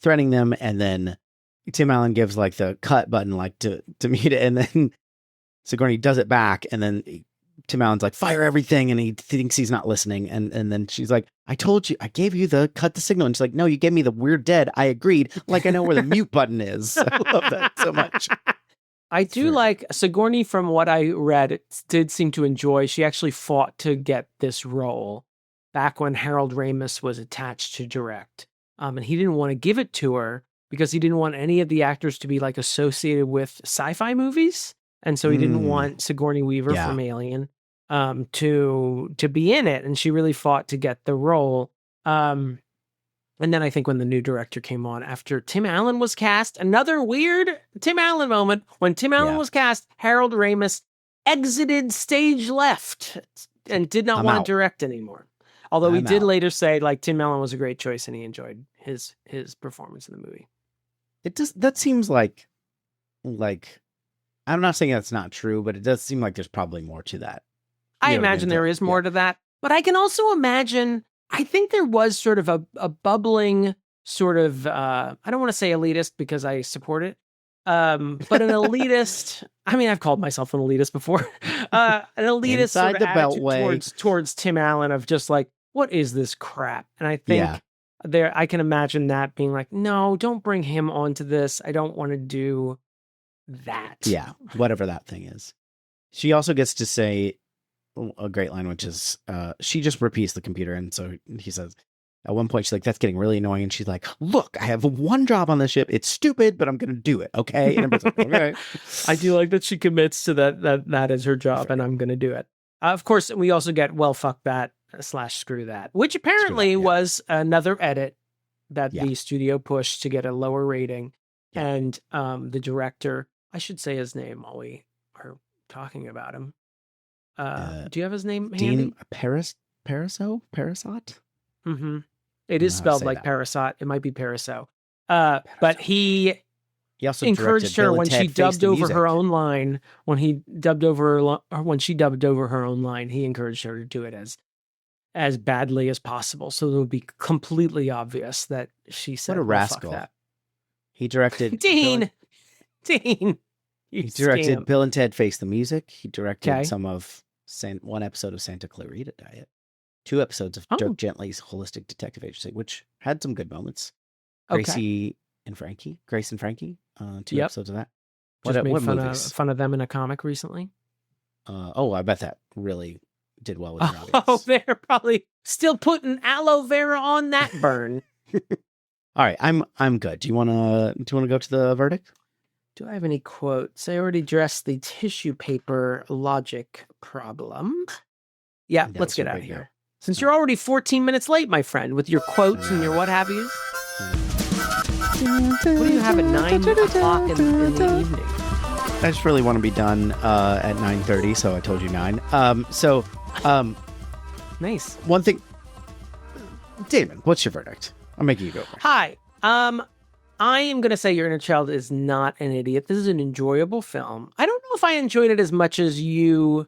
threatening them, and then Tim Allen gives the cut button to mute it, and then Sigourney does it back, and then Tim Allen's fire everything, and he thinks he's not listening, and then she's like, I told you, I gave you the cut the signal, and she's like, no, you gave me the we're dead, I agreed, I know where the mute button is. I love that so much. I do like Sigourney, from what I read, did seem to enjoy. She actually fought to get this role back when Harold Ramis was attached to direct. And he didn't want to give it to her because he didn't want any of the actors to be associated with sci-fi movies. And so he didn't want Sigourney Weaver from Alien to be in it. And she really fought to get the role. And then I think when the new director came on after Tim Allen was cast, another weird Tim Allen moment. When Tim Allen was cast, Harold Ramis exited stage left and did not want to direct anymore. Although he did later say Tim Allen was a great choice and he enjoyed his performance in the movie. That seems like I'm not saying that's not true, but it does seem like there's probably more to that. I imagine there is more to that, but I can also imagine, I think there was sort of a bubbling sort of, I don't want to say elitist because I support it, but an elitist, I mean, I've called myself an elitist before, an elitist inside sort of the attitude beltway towards Tim Allen of just what is this crap? And I think I can imagine that being no, don't bring him onto this. I don't want to do that. Yeah, whatever that thing is. She also gets to say a great line, which is she just repeats the computer, and so he says at one point she's like, that's getting really annoying, and she's like, look, I have one job on this ship, it's stupid, but I'm gonna do it, okay? And everybody's like, okay. I do like that she commits to that is her job, and I'm gonna do it. Of course, we also get well, fuck that / screw that, which apparently was another edit that the studio pushed to get a lower rating. And the director, I should say his name while we are talking about him. Do you have his name handy? Dean Parasot? Mm-hmm. It is spelled like Parasot. It might be Parasot. But he also encouraged her when she dubbed over her own line. When she dubbed over her own line, he encouraged her to do it as as badly as possible. So it would be completely obvious that she said, What a "Well, fuck rascal." that." He directed Dean. He directed scamp. Bill and Ted Face the Music. He directed Okay. some of one episode of Santa Clarita Diet, 2 episodes of Dirk Gently's Holistic Detective Agency, which had some good moments. Grace and Frankie, 2 episodes of that. Just made what fun movies? of them in a comic recently. I bet that really did well with your audience. Oh, they're probably still putting aloe vera on that burn. All right, I'm good. Do you want to go to the verdict? Do I have any quotes? I already addressed the tissue paper logic problem. Yeah, let's get out of here. Since you're already 14 minutes late, my friend, with your quotes and your what have yous. What do you have at 9 o'clock in the evening? I just really want to be done at 9:30, so I told you 9. Nice. One thing, Damon, what's your verdict? I'm making you go first. Hi. I am going to say Your Inner Child is not an idiot. This is an enjoyable film. I don't know if I enjoyed it as much as you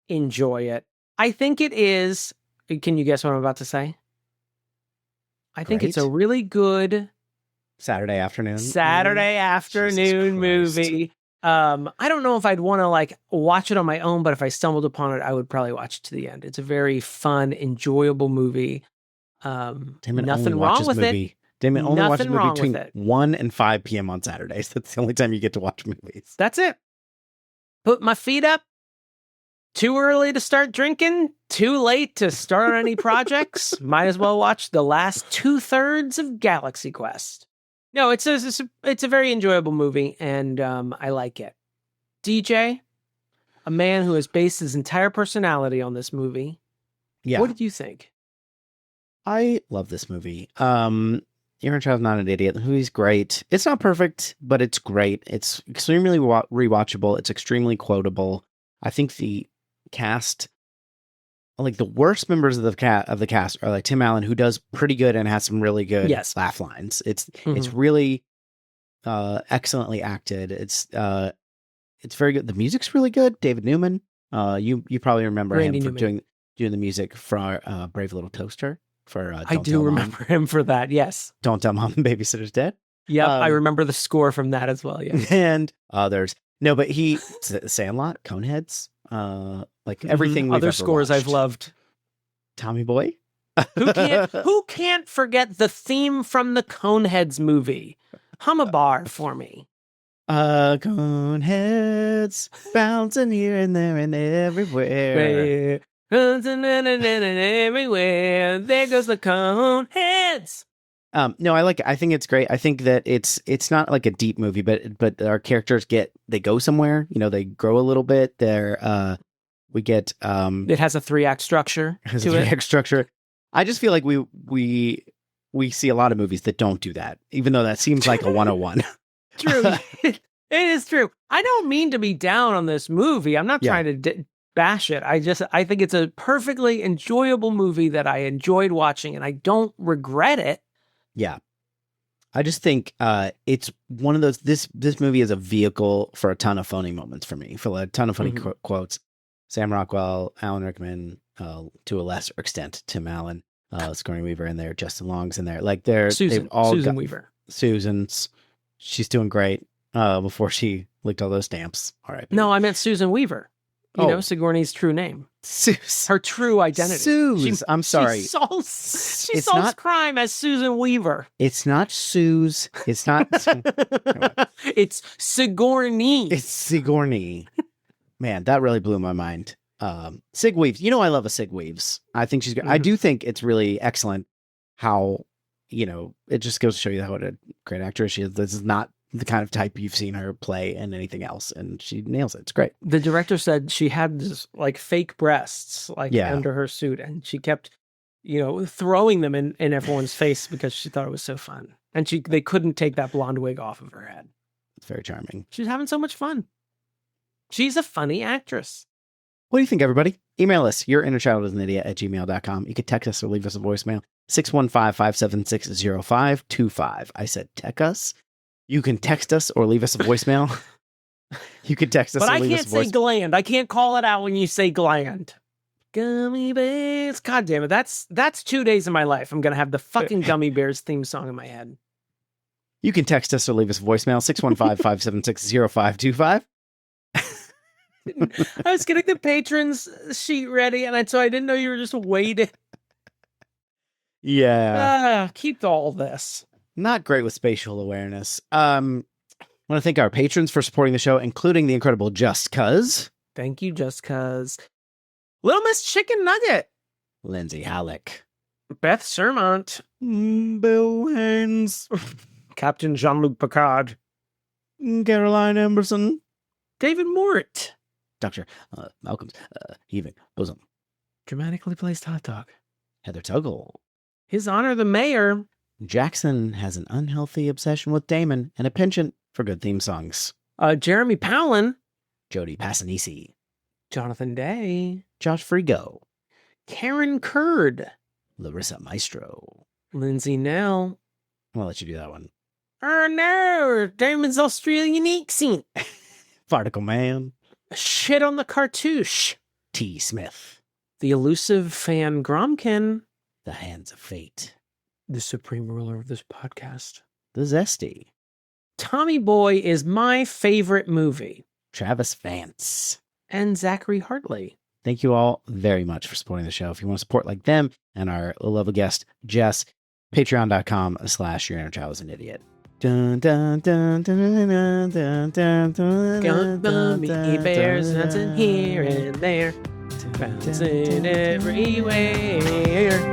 enjoy it. I think it is. Can you guess what I'm about to say? I think it's a really good Saturday afternoon movie. I don't know if I'd want to watch it on my own, but if I stumbled upon it, I would probably watch it to the end. It's a very fun, enjoyable movie. Nothing wrong with it. Damon only watches Nothing wrong between with it. 1 and 5 p.m. on Saturdays. That's the only time you get to watch movies. That's it. Put my feet up. Too early to start drinking. Too late to start on any projects. Might as well watch the last 2/3 of Galaxy Quest. No, it's a very enjoyable movie, and I like it. DJ, a man who has based his entire personality on this movie. Yeah. What did you think? I love this movie. Your Inner Child's not an idiot. The movie's great. It's not perfect, but it's great. It's extremely rewatchable. It's extremely quotable. I think the cast, the worst members of the cast are Tim Allen, who does pretty good and has some really good laugh lines. It's really excellently acted. It's very good. The music's really good. David Newman. You probably remember him for doing the music for Brave Little Toaster. I do remember him for that. Yes. Don't Tell Mom, Babysitter's Dead. Yeah, I remember the score from that as well. Yeah. And others. No, but Sandlot, Coneheads, everything. Other scores watched. I've loved. Tommy Boy. Who can't forget the theme from the Coneheads movie? Hum a bar for me. Coneheads bouncing here and there and everywhere. Everywhere. There goes the Coneheads. No, I like it. I think it's great. I think that it's not like a deep movie, but our characters they go somewhere. They grow a little bit. We get it has a 3-act structure. I just feel like we see a lot of movies that don't do that, even though that seems like a 101. True. It is true. I don't mean to be down on this movie. I'm not trying to bash it. I think it's a perfectly enjoyable movie that I enjoyed watching, and I don't regret it. Yeah. I just think it's one of those, this movie is a vehicle for a ton of funny moments for me, for a ton of funny quotes. Sam Rockwell, Alan Rickman, to a lesser extent, Tim Allen, Sigourney Weaver in there, Justin Long's in there. They've all Susan Weaver. She's doing great before she licked all those stamps. All right. No, I meant Susan Weaver. Sigourney's true name. Suze. Her true identity. Suze. I'm sorry. She solves crime as Susan Weaver. It's not Suze. It's not. It's Sigourney. It's Sigourney. Man, that really blew my mind. Sig Weaves. I love a Sig Weaves. I think she's good. I do think it's really excellent how, it just goes to show you what a great actress she is. This is not the kind of type you've seen her play in anything else, and she nails it. It's great. The director said she had this fake breasts under her suit, and she kept throwing them in everyone's face because she thought it was so fun, and they couldn't take that blonde wig off of her head. It's very charming. She's having so much fun. She's a funny actress. What do you think, everybody? Email us, yourinnerchildisanidiot@gmail.com. You can text us or leave us a voicemail, 615-576-0525. I said text us. You can text us or leave us a voicemail. You can text us or leave us a voicemail. But I can't say gland. I can't call it out when you say gland. Gummy bears. God damn it. That's 2 days of my life. I'm going to have the fucking Gummy Bears theme song in my head. You can text us or leave us a voicemail, 615-576-0525. I was getting the patrons sheet ready, and so I didn't know you were just waiting. Yeah. Keep all this. Not great with spatial awareness. I want to thank our patrons for supporting the show, including the incredible Just Cuz. Thank you, Just Cuz. Little Miss Chicken Nugget. Lindsay Halik. Beth Surmont. Bill Haynes. Captain Jean-Luc Picard. Caroline Amberson. David Mort. Dr. Malcolm's Heaving. Bosom. Dramatically placed hot dog. Heather Tuggle. Hizoner the Mayor. Jackson has an unhealthy obsession with Damon and a penchant for good theme songs. Jeremy Powlen. Jody Passanisi. Jonathon Day. Josh Frigo. Karen Curd. Larissa Maestro. Lindsey Nell. I'm going to let you do that one. Oh no, Damon's Australian accent. Particle Man. Shit on the Cartouche. T. Smith. The Elusive Fan Gromkin. The Hands of Fate. The supreme ruler of this podcast. The Zesty. Tommy Boy is my favorite movie. Travis Vance. And Zachary Hartley. Thank you all very much for supporting the show. If you want to support like them and our lovely guest, Jess, patreon.com/Your Inner Child is an Idiot. Dun, dun, dun, dun, dun, dun, dun, dun, Gummy bears dancing here and there, bouncing everywhere.